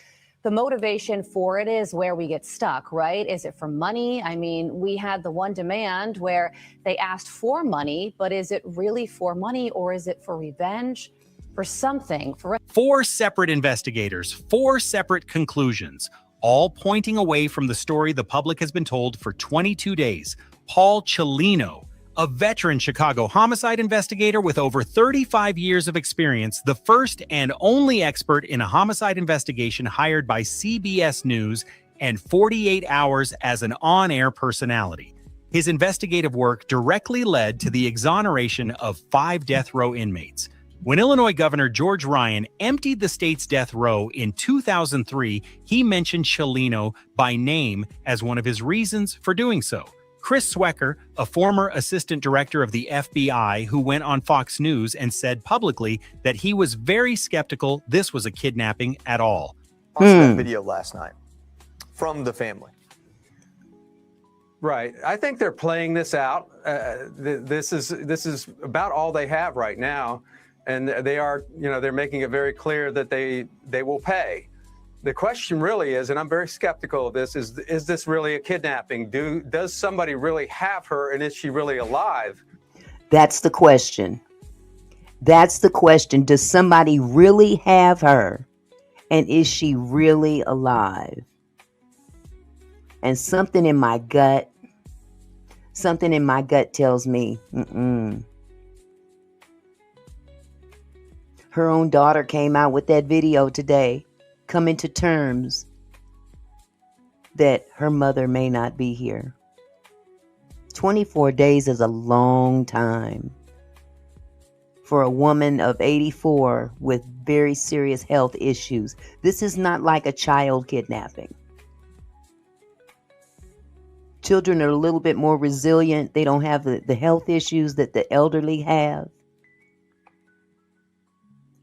the motivation for it is where we get stuck, right? Is it for money? I mean, we had the one demand where they asked for money, but is it really for money or is it for revenge? For something? For 4 separate investigators, 4 separate conclusions, all pointing away from the story the public has been told for 22 days. Paul Cellino, a veteran Chicago homicide investigator with over 35 years of experience, the first and only expert in a homicide investigation hired by CBS News and 48 hours as an on-air personality. His investigative work directly led to the exoneration of 5 death row inmates. When Illinois Governor George Ryan emptied the state's death row in 2003, he mentioned Cellino by name as one of his reasons for doing so. Chris Swecker, a former assistant director of the FBI who went on Fox News and said publicly that he was very skeptical this was a kidnapping at all. I watched that video last night from the family. Right. I think they're playing this out. This is about all they have right now. And they are, they're making it very clear that they will pay. The question really is, and I'm very skeptical of this, is this really a kidnapping? Does somebody really have her, and is she really alive? That's the question. That's the question. Does somebody really have her, and is she really alive? And something in my gut tells me, Her own daughter came out with that video today, coming to terms that her mother may not be here. 24 days is a long time for a woman of 84 with very serious health issues. This is not like a child kidnapping. Children are a little bit more resilient. They don't have the health issues that the elderly have.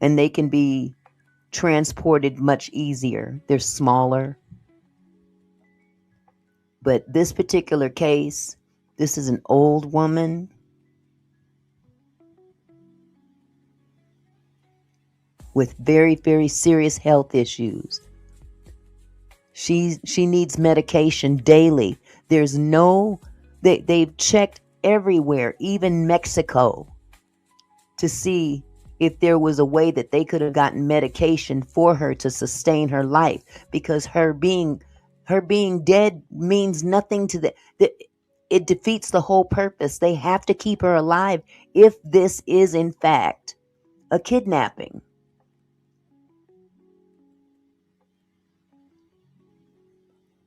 And they can be transported much easier. They're smaller. But this particular case, this is an old woman with very, very serious health issues. She needs medication daily. There's they've checked everywhere, even Mexico, to see if there was a way that they could have gotten medication for her to sustain her life, because her being dead means nothing to it defeats the whole purpose. They have to keep her alive if this is in fact a kidnapping.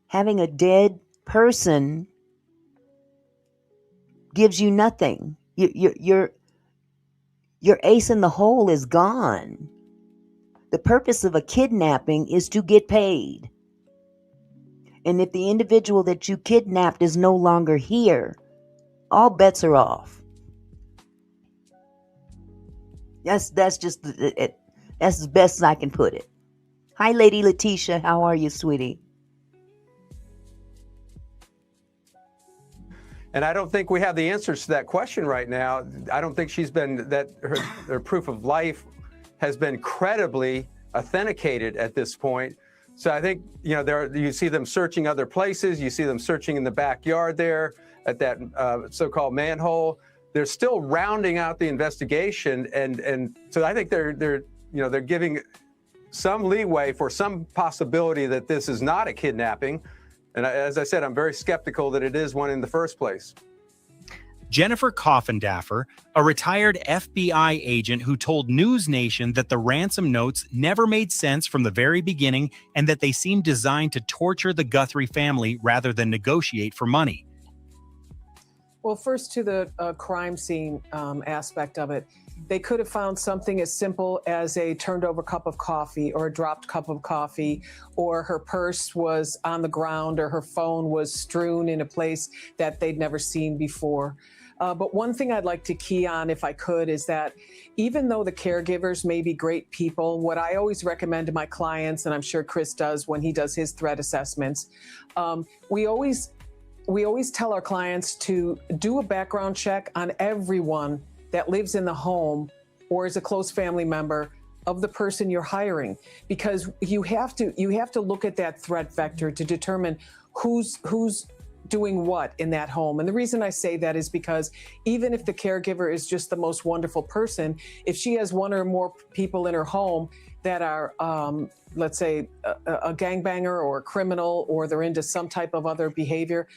Having a dead person gives you nothing. Your ace in the hole is gone. The purpose of a kidnapping is to get paid. And if the individual that you kidnapped is no longer here, all bets are off. That's just it. That's as best as I can put it. Hi, Lady Letitia. How are you, sweetie? And I don't think we have the answers to that question right now. I don't think her proof of life has been credibly authenticated at this point. So I think, you see them searching other places. You see them searching in the backyard there at that so-called manhole. They're still rounding out the investigation. And so I think they're giving some leeway for some possibility that this is not a kidnapping. And as I said, I'm very skeptical that it is one in the first place. Jennifer Coffindaffer, a retired FBI agent who told News Nation that the ransom notes never made sense from the very beginning and that they seemed designed to torture the Guthrie family rather than negotiate for money. Well, first to the crime scene aspect of it. They could have found something as simple as a turned over cup of coffee or a dropped cup of coffee, or her purse was on the ground, or her phone was strewn in a place that they'd never seen before. But one thing I'd like to key on, if I could, is that even though the caregivers may be great people, what I always recommend to my clients, and I'm sure Chris does when he does his threat assessments, we always tell our clients to do a background check on everyone that lives in the home or is a close family member of the person you're hiring, because you have to look at that threat vector to determine who's doing what in that home. And the reason I say that is because even if the caregiver is just the most wonderful person, if she has one or more people in her home that are, let's say, a gangbanger or a criminal, or they're into some type of other behavior,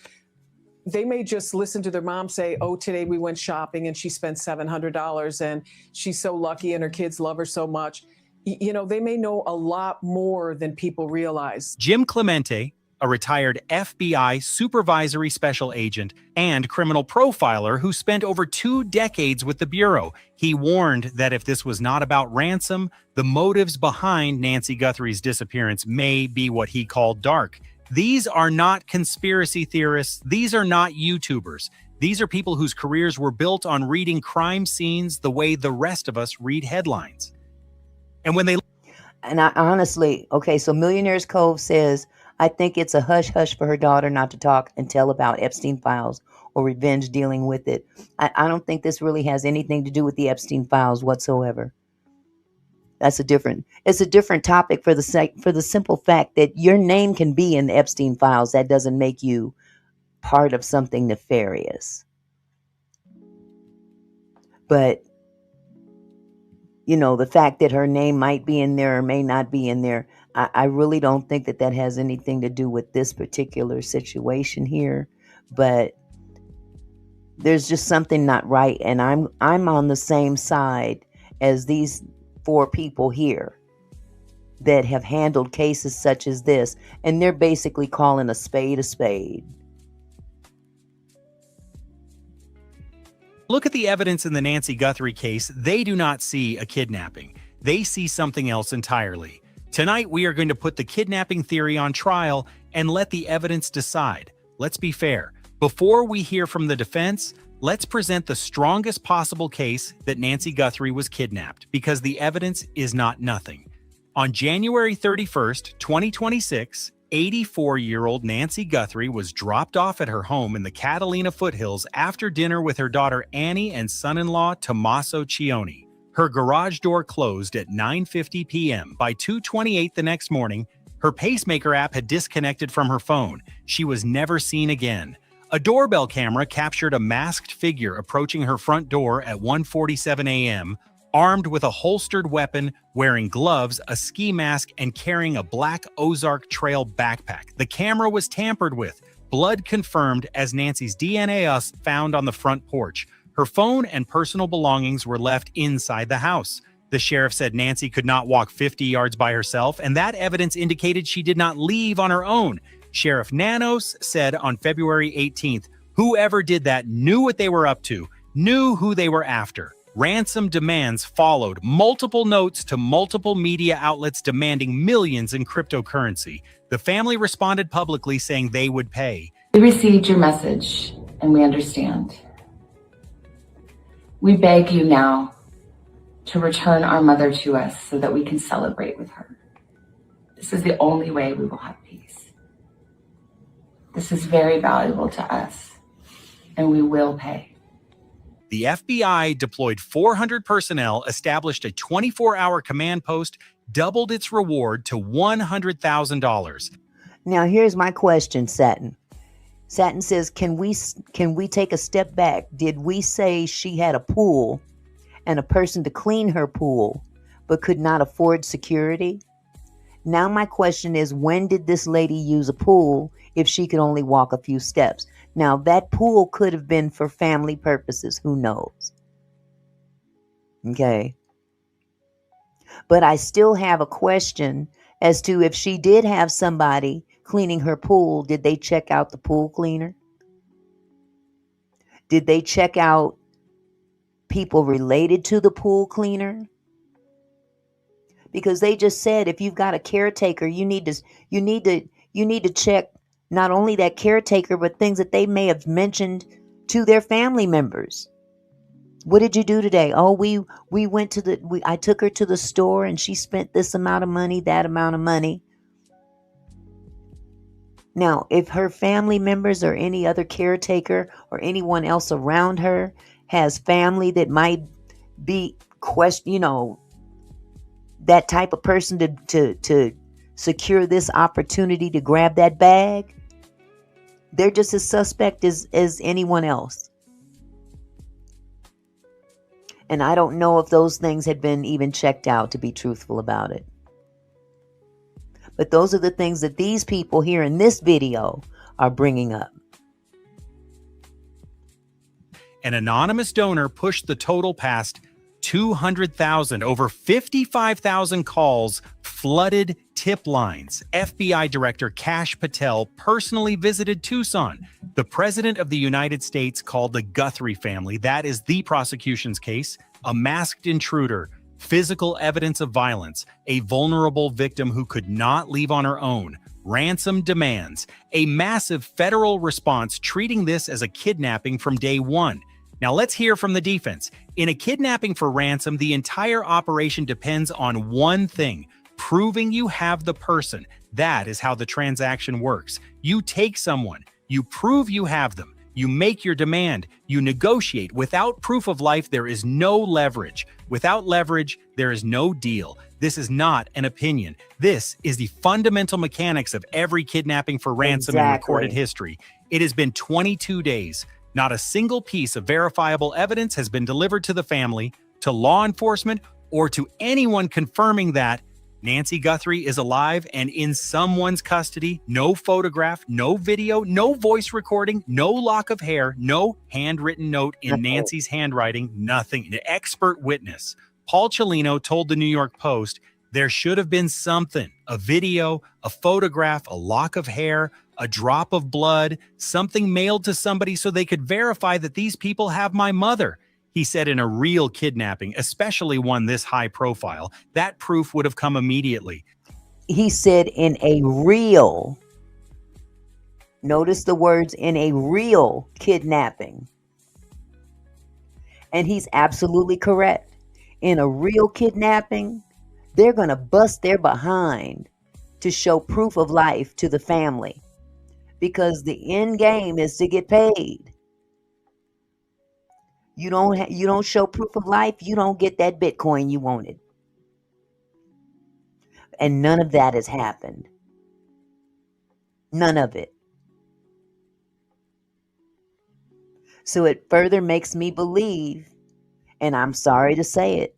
they may just listen to their mom say, oh, today we went shopping and she spent $700 and she's so lucky and her kids love her so much. They may know a lot more than people realize. Jim Clemente, a retired FBI supervisory special agent and criminal profiler who spent over 2 decades with the Bureau. He warned that if this was not about ransom, the motives behind Nancy Guthrie's disappearance may be what he called dark. These are not conspiracy theorists. These are not YouTubers. These are people whose careers were built on reading crime scenes the way the rest of us read headlines. And when they... And I honestly, okay, so Millionaire's Cove says, I think it's a hush-hush for her daughter not to talk and tell about Epstein files or revenge dealing with it. I don't think this really has anything to do with the Epstein files whatsoever. It's a different topic for the simple fact that your name can be in the Epstein files. That doesn't make you part of something nefarious. But the fact that her name might be in there or may not be in there, I really don't think that has anything to do with this particular situation here. But there's just something not right, and I'm on the same side as these 4 people here that have handled cases such as this, and they're basically calling a spade a spade. Look at the evidence in the Nancy Guthrie case. They do not see a kidnapping. They see something else entirely. Tonight, we are going to put the kidnapping theory on trial and let the evidence decide. Let's be fair. Before we hear from the defense, let's present the strongest possible case that Nancy Guthrie was kidnapped, because the evidence is not nothing. On January 31st, 2026, 84-year-old Nancy Guthrie was dropped off at her home in the Catalina foothills after dinner with her daughter Annie and son-in-law Tommaso Cioni. Her garage door closed at 9:50 p.m. By 2:28 the next morning, her pacemaker app had disconnected from her phone. She was never seen again. A doorbell camera captured a masked figure approaching her front door at 1:47 a.m., armed with a holstered weapon, wearing gloves, a ski mask, and carrying a black Ozark Trail backpack. The camera was tampered with. Blood confirmed as Nancy's DNA was found on the front porch. Her phone and personal belongings were left inside the house. The sheriff said Nancy could not walk 50 yards by herself, and that evidence indicated she did not leave on her own. Sheriff Nanos said on February 18th, whoever did that knew what they were up to, knew who they were after. Ransom demands followed, multiple notes to multiple media outlets demanding millions in cryptocurrency. The family responded publicly saying they would pay. We received your message and we understand. We beg you now to return our mother to us so that we can celebrate with her. This is the only way we will have peace. This is very valuable to us, and we will pay. The FBI deployed 400 personnel, established a 24-hour command post, doubled its reward to $100,000. Now, here's my question, Satin. Satin says, can we take a step back? Did we say she had a pool and a person to clean her pool, but could not afford security? Now my question is, when did this lady use a pool if she could only walk a few steps? Now that pool could have been for family purposes. Who knows? Okay. But I still have a question as to if she did have somebody cleaning her pool, did they check out the pool cleaner? Did they check out people related to the pool cleaner? Because they just said if you've got a caretaker, you need to check not only that caretaker, but things that they may have mentioned to their family members. What did you do today? Oh, we went to I took her to the store and she spent this amount of money, that amount of money. Now, if her family members or any other caretaker or anyone else around her has family that might be that type of person to secure this opportunity to grab that bag, they're just as suspect as anyone else. And I don't know if those things had been even checked out, to be truthful about it. But those are the things that these people here in this video are bringing up. An anonymous donor pushed the total past 200,000, over 55,000 calls flooded tip lines. FBI Director Kash Patel personally visited Tucson. The President of the United States called the Guthrie family, that is the prosecution's case, a masked intruder, physical evidence of violence, a vulnerable victim who could not leave on her own, ransom demands, a massive federal response treating this as a kidnapping from day one. Now let's hear from the defense. In a kidnapping for ransom, the entire operation depends on one thing: proving you have the person. That is how the transaction works. You take someone, you prove you have them, you make your demand, you negotiate. Without proof of life, there is no leverage. Without leverage, there is no deal. This is not an opinion. This is the fundamental mechanics of every kidnapping for ransom in recorded history. It has been 22 days. Not a single piece of verifiable evidence has been delivered to the family, to law enforcement, or to anyone confirming that Nancy Guthrie is alive and in someone's custody. No photograph, no video, no voice recording, no lock of hair, no handwritten note in Nancy's handwriting, nothing. An expert witness, Paul Cellino, told the New York Post there should have been something: a video, a photograph, a lock of hair, a drop of blood, something mailed to somebody so they could verify that these people have my mother. He said in a real kidnapping, especially one this high profile, that proof would have come immediately. He said in a real, notice the words, in a real kidnapping. And he's absolutely correct. In a real kidnapping, they're going to bust their behind to show proof of life to the family, because the end game is to get paid. You don't show proof of life, you don't get that Bitcoin you wanted. And none of that has happened. None of it. So it further makes me believe, and I'm sorry to say it,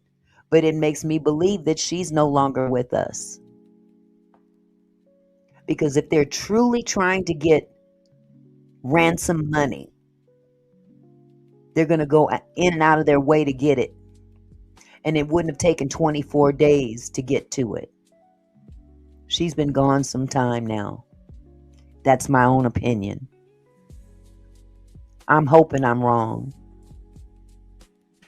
but it makes me believe that she's no longer with us. Because if they're truly trying to get ransom money, they're going to go in and out of their way to get it. And it wouldn't have taken 24 days to get to it. She's been gone some time now. That's my own opinion. I'm hoping I'm wrong.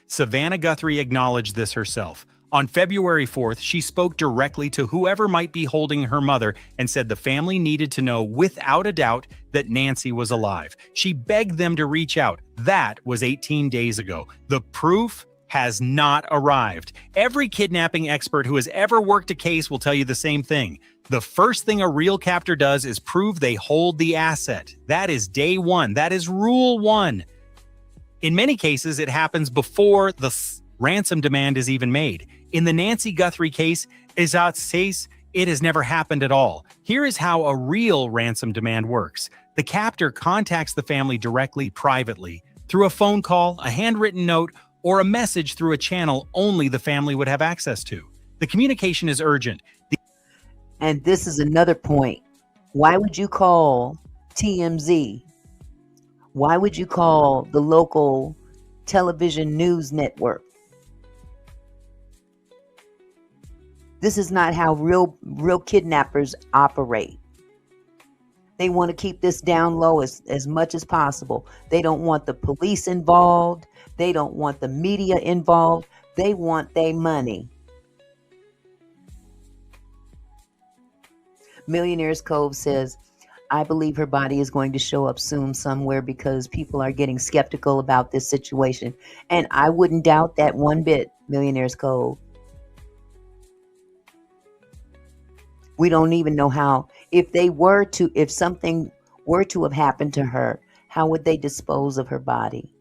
Savannah Guthrie acknowledged this herself. On February 4th, she spoke directly to whoever might be holding her mother and said the family needed to know without a doubt that Nancy was alive. She begged them to reach out. That was 18 days ago. The proof has not arrived. Every kidnapping expert who has ever worked a case will tell you the same thing. The first thing a real captor does is prove they hold the asset. That is day one. That is rule one. In many cases, it happens before the ransom demand is even made. In the Nancy Guthrie case, it has never happened at all. Here is how a real ransom demand works. The captor contacts the family directly, privately, through a phone call, a handwritten note, or a message through a channel only the family would have access to. The communication is urgent. And this is another point. Why would you call TMZ? Why would you call the local television news network? This is not how real kidnappers operate. They want to keep this down low as much as possible. They don't want the police involved. They don't want the media involved. They want their money. Millionaire's Cove says, I believe her body is going to show up soon somewhere because people are getting skeptical about this situation. And I wouldn't doubt that one bit, Millionaire's Cove. We don't even know how, if something were to have happened to her, how would they dispose of her body?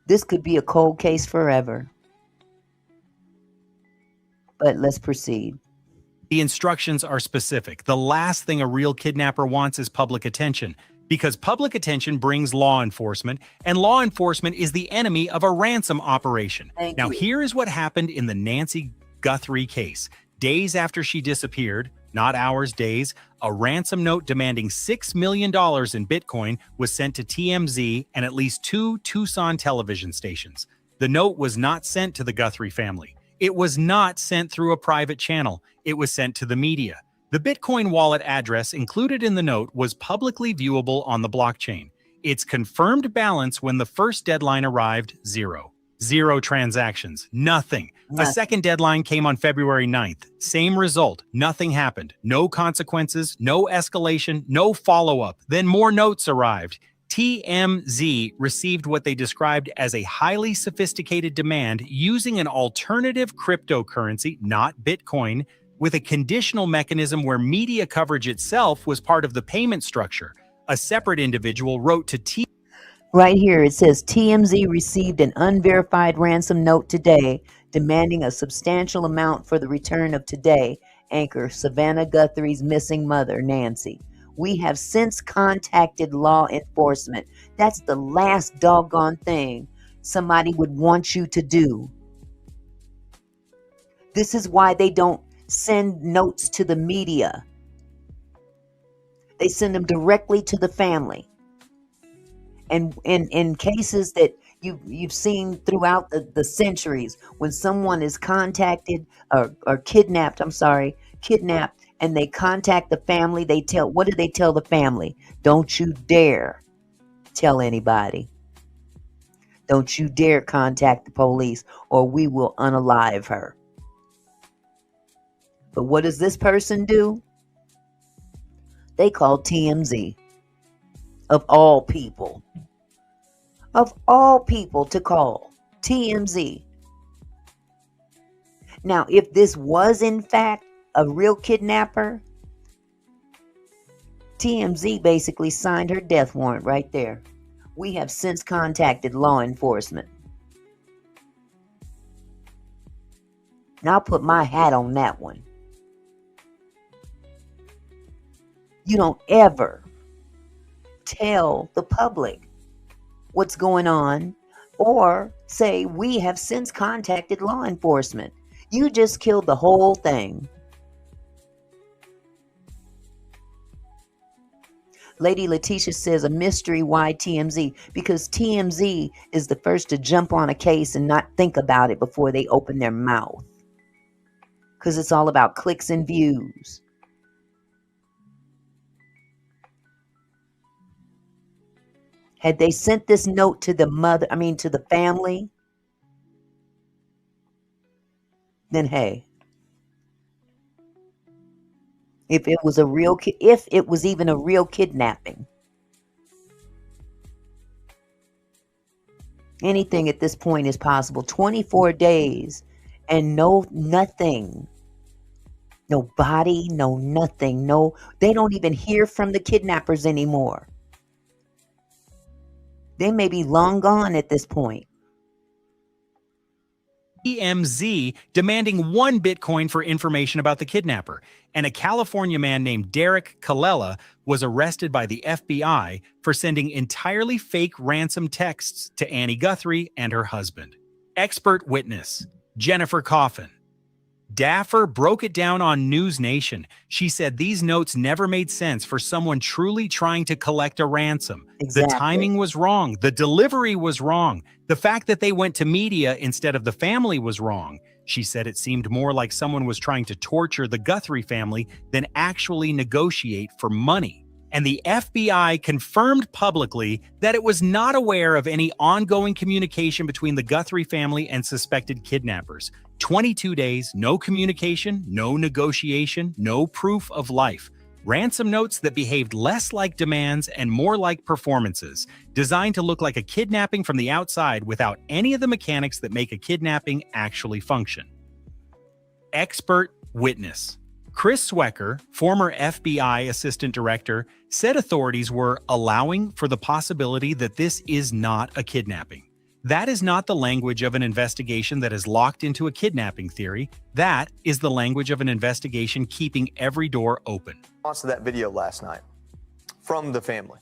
This could be a cold case forever. But let's proceed. The instructions are specific. The last thing a real kidnapper wants is public attention, because public attention brings law enforcement, and law enforcement is the enemy of a ransom operation. Now, here is what happened in the Nancy Guthrie case. Days after she disappeared, not hours, days, a ransom note demanding $6 million in Bitcoin was sent to TMZ and at least 2 Tucson television stations. The note was not sent to the Guthrie family. It was not sent through a private channel. It was sent to the media. The Bitcoin wallet address included in the note was publicly viewable on the blockchain. Its confirmed balance when the first deadline arrived, zero. Zero transactions, nothing. A second deadline came on February 9th. Same result, nothing happened. No consequences, no escalation, no follow-up. Then more notes arrived. TMZ received what they described as a highly sophisticated demand using an alternative cryptocurrency, not Bitcoin, with a conditional mechanism where media coverage itself was part of the payment structure. A separate individual wrote to Right here, it says TMZ received an unverified ransom note today demanding a substantial amount for the return of today anchor Savannah Guthrie's missing mother, Nancy. We have since contacted law enforcement. That's the last doggone thing somebody would want you to do. This is why they don't send notes to the media. They send them directly to the family. And in cases that you've seen throughout the centuries, when someone is contacted or kidnapped, and they contact the family, what do they tell the family? Don't you dare tell anybody. Don't you dare contact the police or we will unalive her. But what does this person do? They call TMZ. Of all people. Of all people to call. TMZ. Now, if this was in fact a real kidnapper, TMZ basically signed her death warrant right there. We have since contacted law enforcement. Now I'll put my hat on that one. You don't ever tell the public what's going on or say we have since contacted law enforcement. You just killed the whole thing. Lady Letitia says a mystery why TMZ, because TMZ is the first to jump on a case and not think about it before they open their mouth. Because it's all about clicks and views. Had they sent this note to to the family, then hey, if it was even a real kidnapping, anything at this point is possible. 24 days and nothing, no body, no nothing, they don't even hear from the kidnappers anymore. They may be long gone at this point. TMZ demanding 1 Bitcoin for information about the kidnapper, and a California man named Derek Colella was arrested by the FBI for sending entirely fake ransom texts to Annie Guthrie and her husband. Expert witness, Jennifer Coffin. Daffer broke it down on News Nation. She said these notes never made sense for someone truly trying to collect a ransom. Exactly. The timing was wrong. The delivery was wrong. The fact that they went to media instead of the family was wrong. She said it seemed more like someone was trying to torture the Guthrie family than actually negotiate for money. And the FBI confirmed publicly that it was not aware of any ongoing communication between the Guthrie family and suspected kidnappers. 22 days, no communication, no negotiation, no proof of life. Ransom notes that behaved less like demands and more like performances, designed to look like a kidnapping from the outside without any of the mechanics that make a kidnapping actually function. Expert witness. Chris Swecker, former FBI assistant director, said authorities were allowing for the possibility that this is not a kidnapping. That is not the language of an investigation that is locked into a kidnapping theory. That is the language of an investigation keeping every door open. Response to that video last night from the family.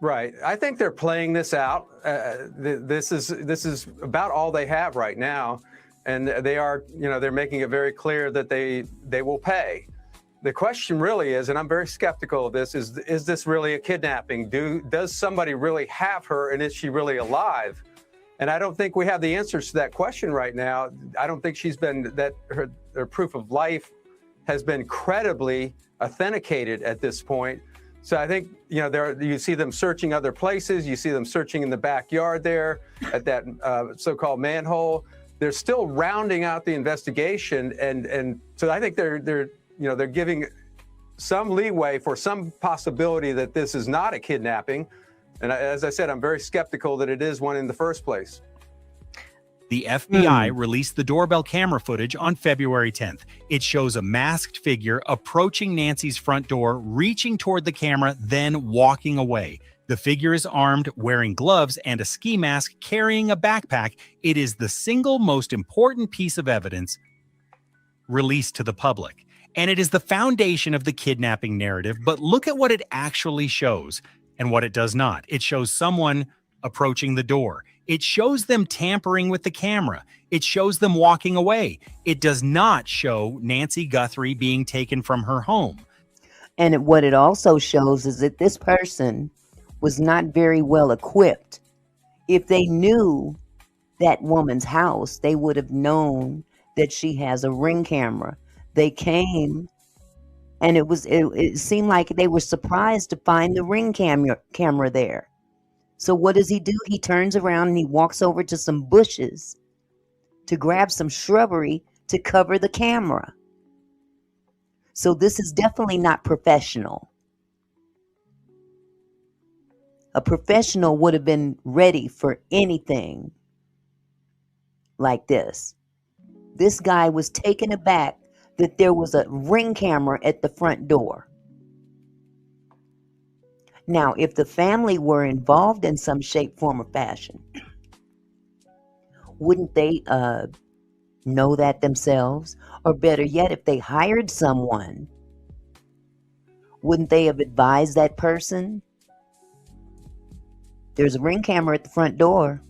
Right. I think they're playing this out. This is about all they have right now. And they are, they're making it very clear that they will pay. The question really is, and I'm very skeptical of this, is this really a kidnapping? Does somebody really have her, and is she really alive? And I don't think we have the answers to that question right now. I don't think she's been, that her proof of life has been credibly authenticated at this point. So I think, you see them searching other places. You see them searching in the backyard there at that so-called manhole. They're still rounding out the investigation. And so I think they're giving some leeway for some possibility that this is not a kidnapping. And as I said, I'm very skeptical that it is one in the first place. The FBI released the doorbell camera footage on February 10th. It shows a masked figure approaching Nancy's front door, reaching toward the camera, then walking away. The figure is armed, wearing gloves and a ski mask, carrying a backpack. It is the single most important piece of evidence released to the public. And it is the foundation of the kidnapping narrative. But look at what it actually shows and what it does not. It shows someone approaching the door. It shows them tampering with the camera. It shows them walking away. It does not show Nancy Guthrie being taken from her home. And what it also shows is that this person was not very well equipped. If they knew that woman's house, they would have known that she has a Ring camera. They came, and it seemed like they were surprised to find the Ring camera there. So what does he do? He turns around and he walks over to some bushes to grab some shrubbery to cover the camera. So this is definitely not professional. A professional would have been ready for anything like this. This guy was taken aback that there was a Ring camera at the front door. Now, if the family were involved in some shape, form, or fashion, wouldn't they know that themselves? Or better yet, if they hired someone, wouldn't they have advised that person? There's a Ring camera at the front door.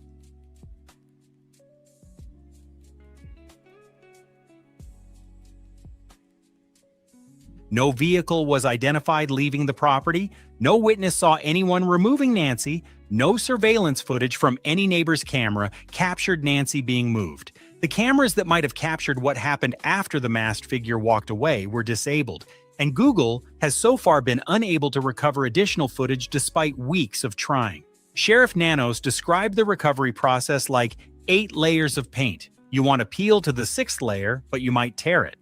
No vehicle was identified leaving the property. No witness saw anyone removing Nancy. No surveillance footage from any neighbor's camera captured Nancy being moved. The cameras that might have captured what happened after the masked figure walked away were disabled, and Google has so far been unable to recover additional footage despite weeks of trying. Sheriff Nanos described the recovery process like 8 layers of paint. You want to peel to the 6th layer, but you might tear it.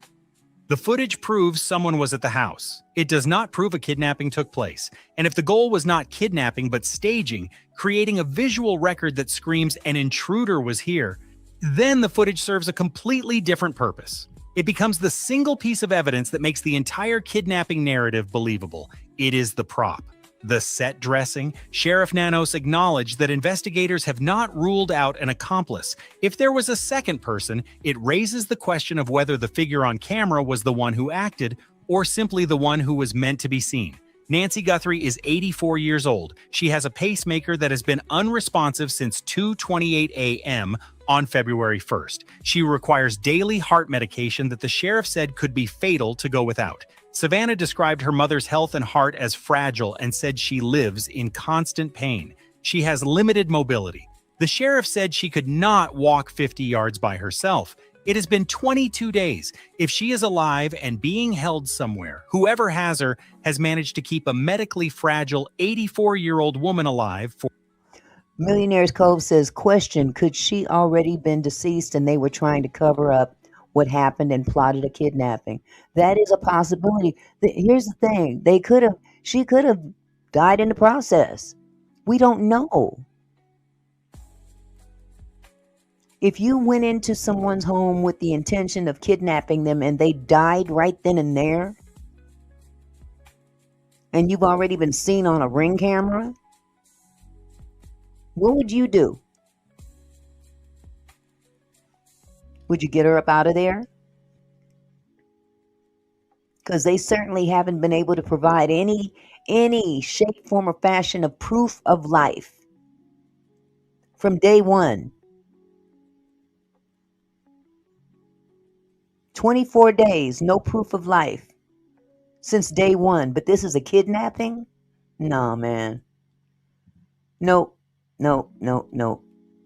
The footage proves someone was at the house. It does not prove a kidnapping took place. And if the goal was not kidnapping but staging, creating a visual record that screams an intruder was here, then the footage serves a completely different purpose. It becomes the single piece of evidence that makes the entire kidnapping narrative believable. It is the prop. The set dressing. Sheriff Nanos acknowledged that investigators have not ruled out an accomplice. If there was a second person, it raises the question of whether the figure on camera was the one who acted or simply the one who was meant to be seen. Nancy Guthrie is 84 years old. She has a pacemaker that has been unresponsive since 2:28 a.m. on February 1st. She requires daily heart medication that the sheriff said could be fatal to go without. Savannah described her mother's health and heart as fragile and said she lives in constant pain. She has limited mobility. The sheriff said she could not walk 50 yards by herself. It has been 22 days. If she is alive and being held somewhere, whoever has her has managed to keep a medically fragile 84-year-old woman alive for... Millionaire's Cove says, question, could she already been deceased and they were trying to cover up what happened and plotted a kidnapping? That is a possibility. Here's the thing. She could have died in the process. We don't know. If you went into someone's home with the intention of kidnapping them and they died right then and there, and you've already been seen on a Ring camera, what would you do? Would you get her up out of there? Because they certainly haven't been able to provide any shape, form, or fashion of proof of life from day one. 24 days, no proof of life since day one. But this is a kidnapping? No, man. No.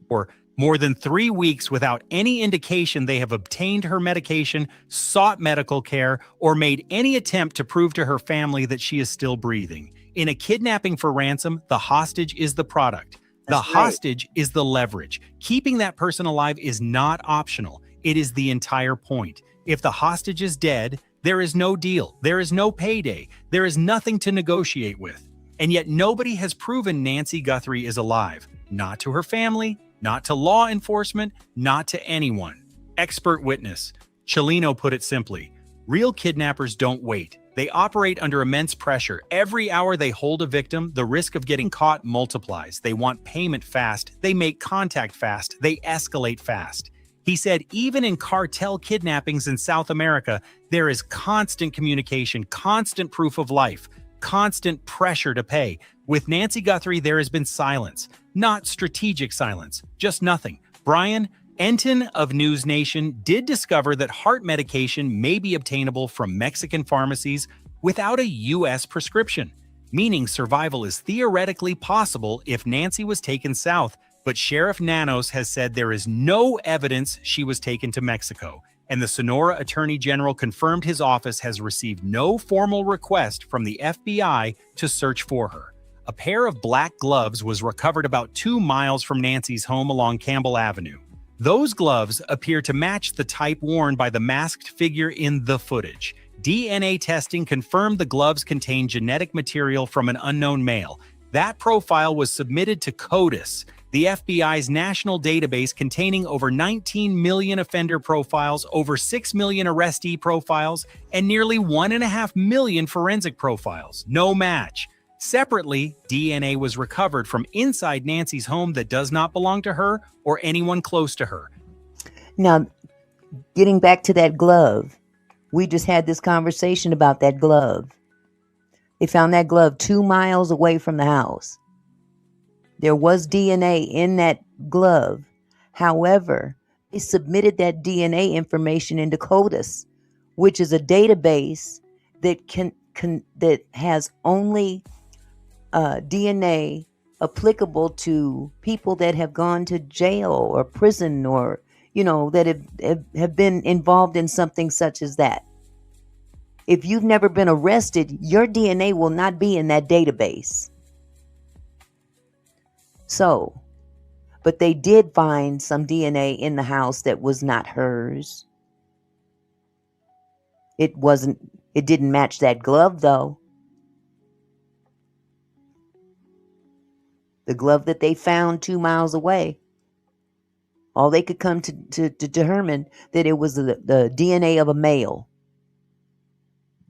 Or More than 3 weeks without any indication they have obtained her medication, sought medical care, or made any attempt to prove to her family that she is still breathing. In a kidnapping for ransom, the hostage is the product. The That's right. hostage is the leverage. Keeping that person alive is not optional. It is the entire point. If the hostage is dead, there is no deal. There is no payday. There is nothing to negotiate with. And yet nobody has proven Nancy Guthrie is alive. Not to her family, not to law enforcement, not to anyone. Expert witness. Cellino put it simply, real kidnappers don't wait. They operate under immense pressure. Every hour they hold a victim, the risk of getting caught multiplies. They want payment fast. They make contact fast. They escalate fast. He said even in cartel kidnappings in South America, there is constant communication, constant proof of life, constant pressure to pay. With Nancy Guthrie, there has been silence. Not strategic silence, just nothing. Brian Enton of News Nation did discover that heart medication may be obtainable from Mexican pharmacies without a U.S. prescription, meaning survival is theoretically possible if Nancy was taken south, but Sheriff Nanos has said there is no evidence she was taken to Mexico, and the Sonora Attorney General confirmed his office has received no formal request from the FBI to search for her. A pair of black gloves was recovered about 2 miles from Nancy's home along Campbell Avenue. Those gloves appear to match the type worn by the masked figure in the footage. DNA testing confirmed the gloves contain genetic material from an unknown male. That profile was submitted to CODIS, the FBI's national database containing over 19 million offender profiles, over 6 million arrestee profiles, and nearly 1.5 million forensic profiles. No match. Separately, DNA was recovered from inside Nancy's home that does not belong to her or anyone close to her. Now, getting back to that glove, we just had this conversation about that glove. They found that glove 2 miles away from the house. There was DNA in that glove. However, they submitted that DNA information into CODIS, which is a database that that has only DNA applicable to people that have gone to jail or prison, or that have been involved in something such as that. If you've never been arrested, your DNA will not be in that database. So, but they did find some DNA in the house that was not hers. It didn't match that glove though. The glove that they found 2 miles away. All they could come to determine that it was the DNA of a male.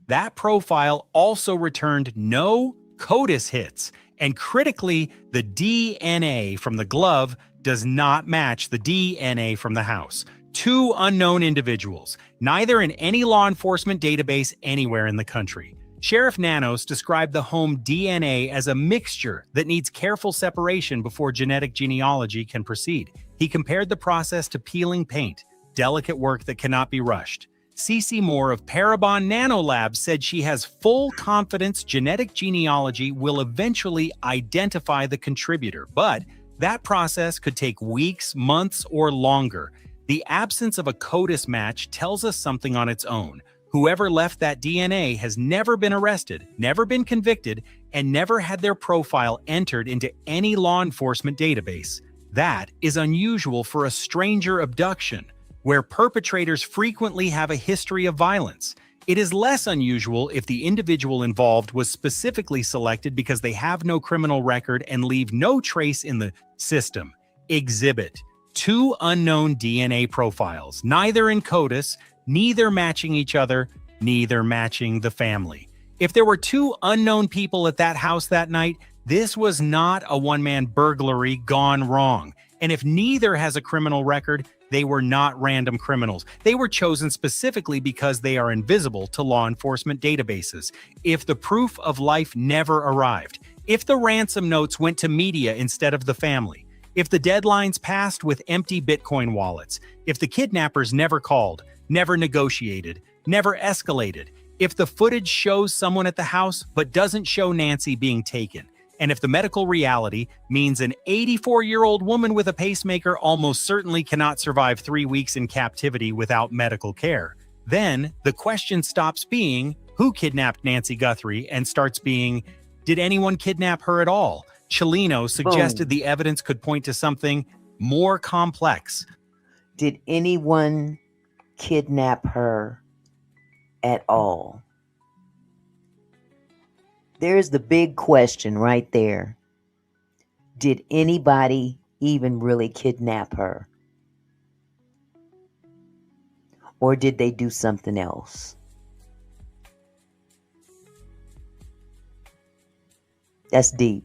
That profile also returned no CODIS hits, and critically, the DNA from the glove does not match the DNA from the house. 2 unknown individuals, neither in any law enforcement database anywhere in the country. Sheriff Nanos described the home DNA as a mixture that needs careful separation before genetic genealogy can proceed. He compared the process to peeling paint, delicate work that cannot be rushed. Cece Moore of Parabon Nanolabs said she has full confidence genetic genealogy will eventually identify the contributor, but that process could take weeks, months, or longer. The absence of a CODIS match tells us something on its own. Whoever left that DNA has never been arrested, never been convicted, and never had their profile entered into any law enforcement database. That is unusual for a stranger abduction, where perpetrators frequently have a history of violence. It is less unusual if the individual involved was specifically selected because they have no criminal record and leave no trace in the system. Exhibit: 2 unknown DNA profiles, neither in CODIS, neither matching each other, neither matching the family. If there were 2 unknown people at that house that night, this was not a one-man burglary gone wrong. And if neither has a criminal record, they were not random criminals. They were chosen specifically because they are invisible to law enforcement databases. If the proof of life never arrived, if the ransom notes went to media instead of the family, if the deadlines passed with empty Bitcoin wallets, if the kidnappers never called, never negotiated, never escalated, if the footage shows someone at the house but doesn't show Nancy being taken, And if the medical reality means an 84-year-old woman with a pacemaker almost certainly cannot survive 3 weeks in captivity without medical care, then the question stops being, who kidnapped Nancy Guthrie, and starts being, did anyone kidnap her at all? Cellino suggested the evidence could point to something more complex. Did anyone kidnap her at all? There's the big question right there. Did anybody even really kidnap her? Or did they do something else? That's deep.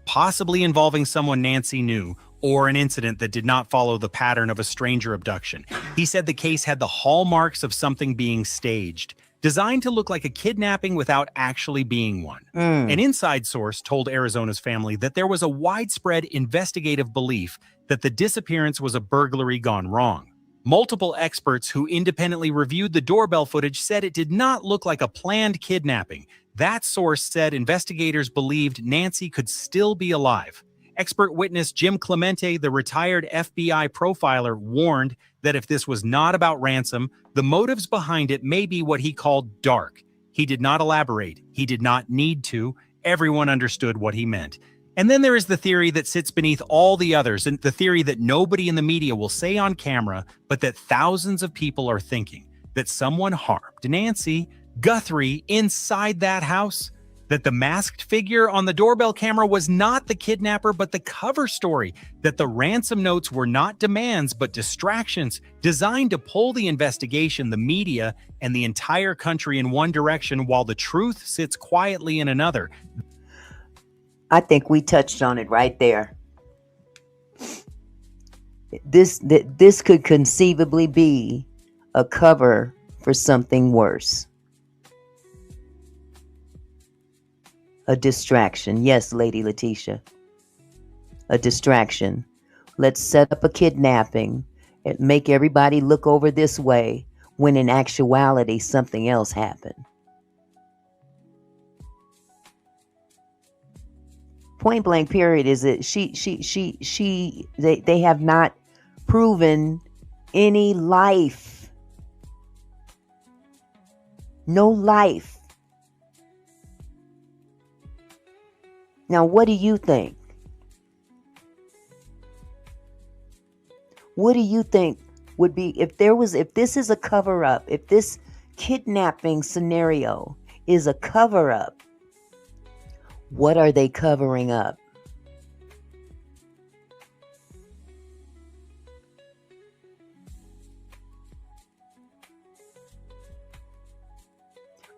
Possibly involving someone Nancy knew, or an incident that did not follow the pattern of a stranger abduction. He said the case had the hallmarks of something being staged, designed to look like a kidnapping without actually being one. An inside source told Arizona's family that there was a widespread investigative belief that the disappearance was a burglary gone wrong. Multiple experts who independently reviewed the doorbell footage said it did not look like a planned kidnapping. That source said investigators believed Nancy could still be alive. Expert witness Jim Clemente, the retired FBI profiler, warned that if this was not about ransom, the motives behind it may be what he called dark. He did not elaborate. He did not need to. Everyone understood what he meant. And then there is the theory that sits beneath all the others, and the theory that nobody in the media will say on camera, but that thousands of people are thinking, that someone harmed Nancy Guthrie inside that house. That the masked figure on the doorbell camera was not the kidnapper, but the cover story. That the ransom notes were not demands, but distractions designed to pull the investigation, the media, and the entire country in one direction while the truth sits quietly in another. I think we touched on it right there. This could conceivably be a cover for something worse. A distraction. Yes, Lady Letitia. A distraction. Let's set up a kidnapping and make everybody look over this way when in actuality something else happened. Point blank period is that they have not proven any life. No life. Now, what do you think? What do you think would be if this is a cover up, if this kidnapping scenario is a cover up, what are they covering up?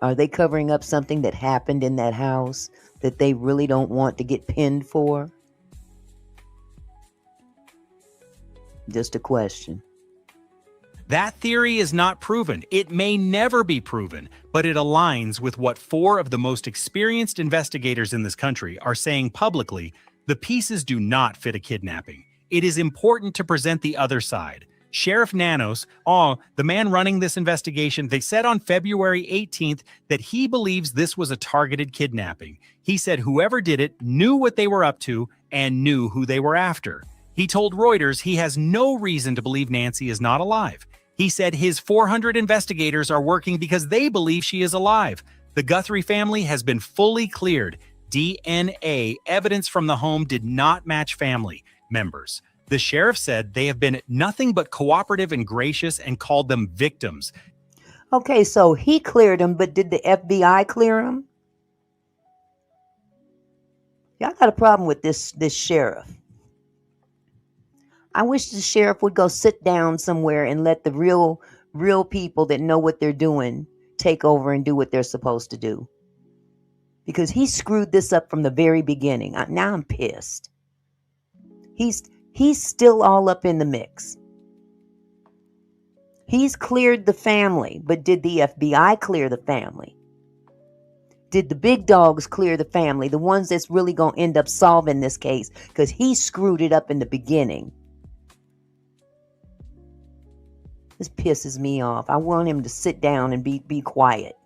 Are they covering up something that happened in that house that they really don't want to get pinned for? Just a question. That theory is not proven. It may never be proven, but it aligns with what 4 of the most experienced investigators in this country are saying publicly. The pieces do not fit a kidnapping. It is important to present the other side. Sheriff Nanos, the man running this investigation, they said on February 18th that he believes this was a targeted kidnapping. He said whoever did it knew what they were up to and knew who they were after. He told Reuters he has no reason to believe Nancy is not alive. He said his 400 investigators are working because they believe she is alive. The Guthrie family has been fully cleared. DNA evidence from the home did not match family members. The sheriff said they have been nothing but cooperative and gracious and called them victims. Okay, so he cleared them, but did the FBI clear them? Y'all got a problem with this sheriff. I wish the sheriff would go sit down somewhere and let the real people that know what they're doing take over and do what they're supposed to do. Because he screwed this up from the very beginning. Now I'm pissed. He's still all up in the mix. He's cleared the family, but did the FBI clear the family? Did the big dogs clear the family, the ones that's really going to end up solving this case? Because he screwed it up in the beginning. This pisses me off. I want him to sit down and be quiet.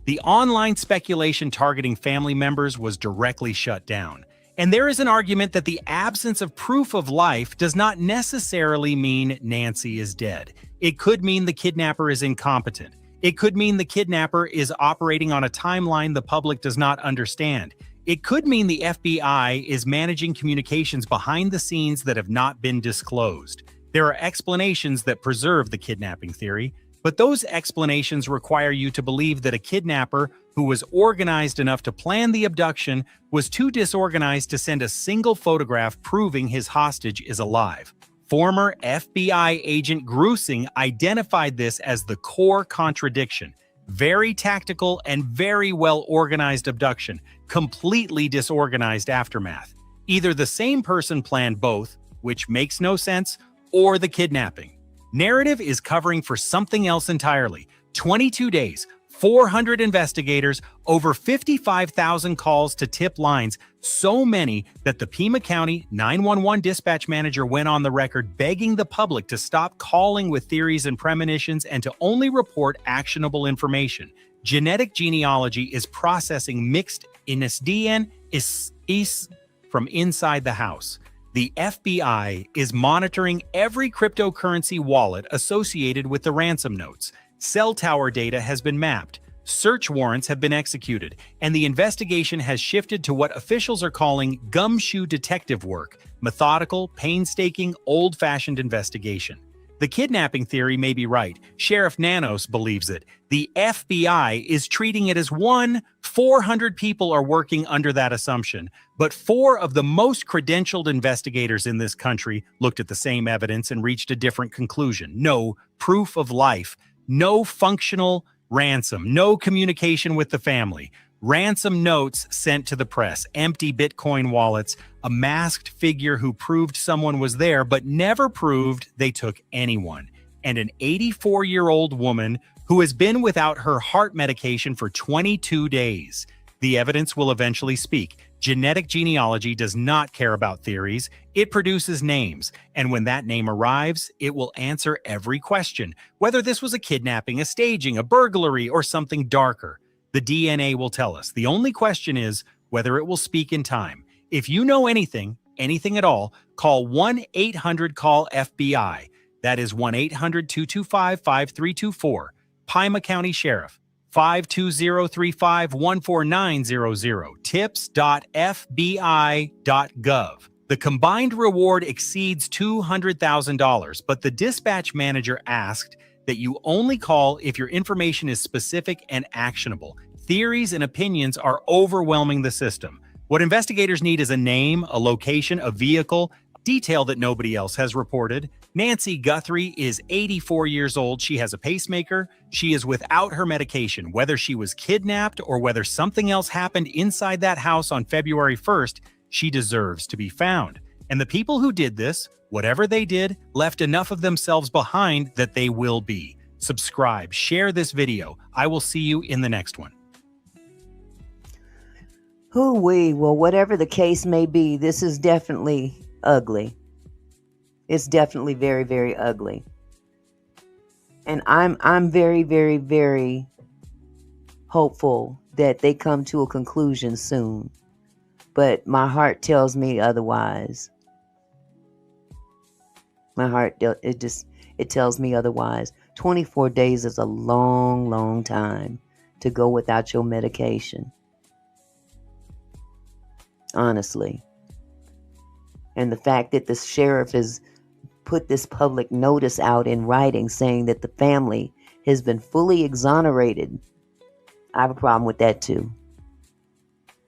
The online speculation targeting family members was directly shut down. And there is an argument that the absence of proof of life does not necessarily mean Nancy is dead. It could mean the kidnapper is incompetent. It could mean the kidnapper is operating on a timeline the public does not understand. It could mean the FBI is managing communications behind the scenes that have not been disclosed. There are explanations that preserve the kidnapping theory, but those explanations require you to believe that a kidnapper who was organized enough to plan the abduction was too disorganized to send a single photograph proving his hostage is alive. Former FBI agent Grusing identified this as the core contradiction. Very tactical and very well-organized abduction, completely disorganized aftermath. Either the same person planned both, which makes no sense, or the kidnapping. Narrative is covering for something else entirely. 22 days, 400 investigators, over 55,000 calls to tip lines, so many that the Pima County 911 dispatch manager went on the record begging the public to stop calling with theories and premonitions and to only report actionable information. Genetic genealogy is processing mixed INSDN is from inside the house. The FBI is monitoring every cryptocurrency wallet associated with the ransom notes. Cell tower data has been mapped, search warrants have been executed, and the investigation has shifted to what officials are calling gumshoe detective work, methodical, painstaking, old-fashioned investigation. The kidnapping theory may be right. Sheriff Nanos believes it. The FBI is treating it as 400 people are working under that assumption. But 4 of the most credentialed investigators in this country looked at the same evidence and reached a different conclusion. No proof of life, no functional ransom, no communication with the family. Ransom notes sent to the press, empty Bitcoin wallets, a masked figure who proved someone was there but never proved they took anyone, and an 84-year-old woman who has been without her heart medication for 22 days. The evidence will eventually speak. Genetic genealogy does not care about theories. It produces names, and when that name arrives, it will answer every question, whether this was a kidnapping, a staging, a burglary, or something darker. The DNA will tell us. The only question is whether it will speak in time. If you know anything at all, call 1-800-CALL-FBI. That is 1-800-225-5324. Pima County Sheriff, 520-35-14900, tips.fbi.gov. The combined reward exceeds $200,000, but the dispatch manager asked that you only call if your information is specific and actionable. Theories and opinions are overwhelming the system. What investigators need is a name, a location, a vehicle, detail that nobody else has reported. Nancy Guthrie is 84 years old. She has a pacemaker. She is without her medication. Whether she was kidnapped or whether something else happened inside that house on February 1st, she deserves to be found. And the people who did this, whatever they did, left enough of themselves behind that they will be. Subscribe, share this video. I will see you in the next one. Hoo-wee. Well, whatever the case may be, this is definitely ugly. It's definitely very, very ugly. And I'm very, very, very hopeful that they come to a conclusion soon. But my heart tells me otherwise. My heart, it tells me otherwise. 24 days is a long, long time to go without your medication. Honestly. And the fact that the sheriff has put this public notice out in writing saying that the family has been fully exonerated, I have a problem with that too.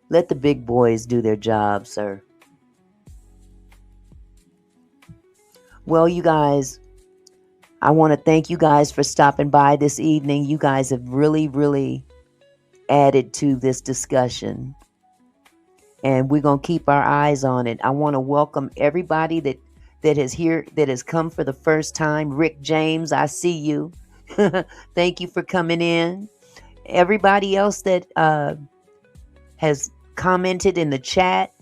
Let the big boys do their job, sir. Well, you guys, I want to thank you guys for stopping by this evening. You guys have really, really added to this discussion. And we're going to keep our eyes on it. I want to welcome everybody that has come for the first time. Rick James, I see you. Thank you for coming in. Everybody else that has commented in the chat,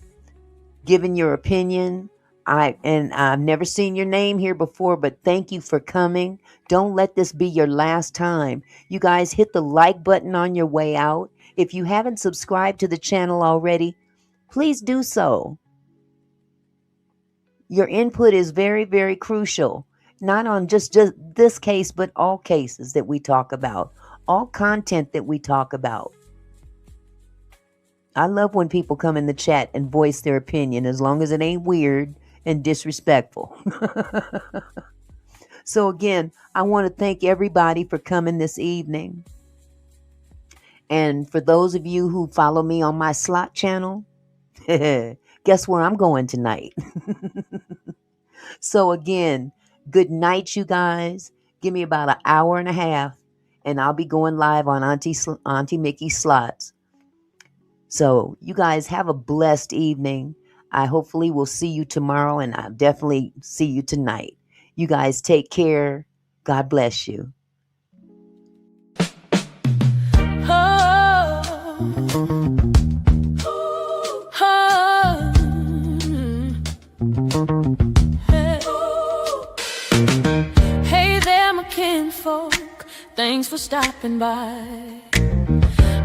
given your opinion, I've never seen your name here before, but thank you for coming. Don't let this be your last time. You guys hit the like button on your way out. If you haven't subscribed to the channel already, please do so. Your input is very, very crucial, not on just this case, but all cases that we talk about, all content that we talk about. I love when people come in the chat and voice their opinion, as long as it ain't weird and disrespectful. So again, I want to thank everybody for coming this evening. And for those of you who follow me on my slot channel, guess where I'm going tonight? So again, good night, you guys. Give me about an hour and a half, and I'll be going live on Auntie Mickey's slots. So you guys have a blessed evening. I hopefully will see you tomorrow, and I'll definitely see you tonight. You guys take care. God bless you. Hey there, my kinfolk. Thanks for stopping by.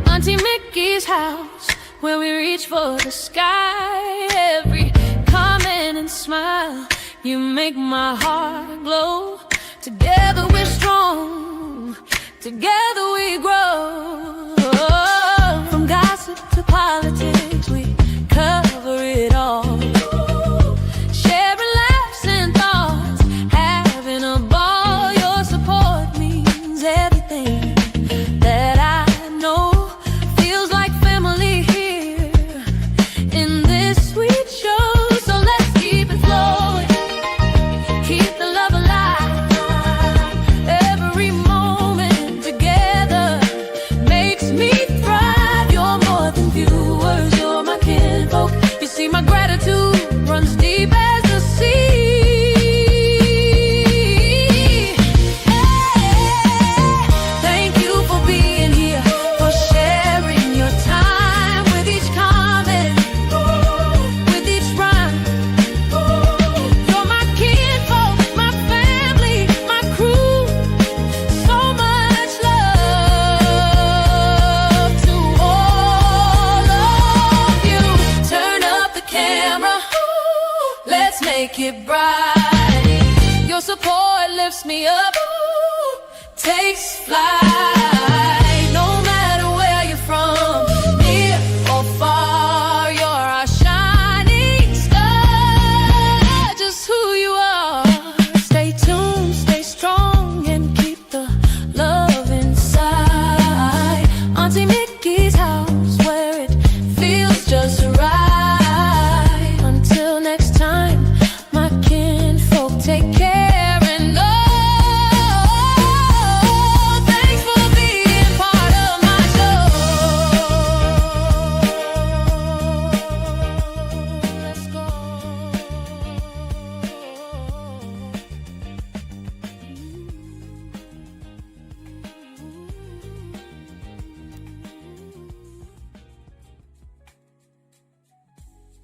Auntie Mickey's house, where we reach for the sky. Every comment and smile, you make my heart glow. Together we're strong, together we grow. From gossip to politics, we cover it all. Sharing laughs and thoughts, having a ball. Your support means everything that I know. Feels like family here in this sweet show. So let's keep it flowing, keep the love alive. Every moment together makes me thrive. You're more than viewers, you're my kinfolk. You see, my gratitude runs deep as the sea. Thank you for being here, for sharing your time with each comment, with each rhyme. You're my kinfolk, my family, my crew. So much love to all of you. Turn up the camera, let's make it bright. Your support lifts me up, takes flight.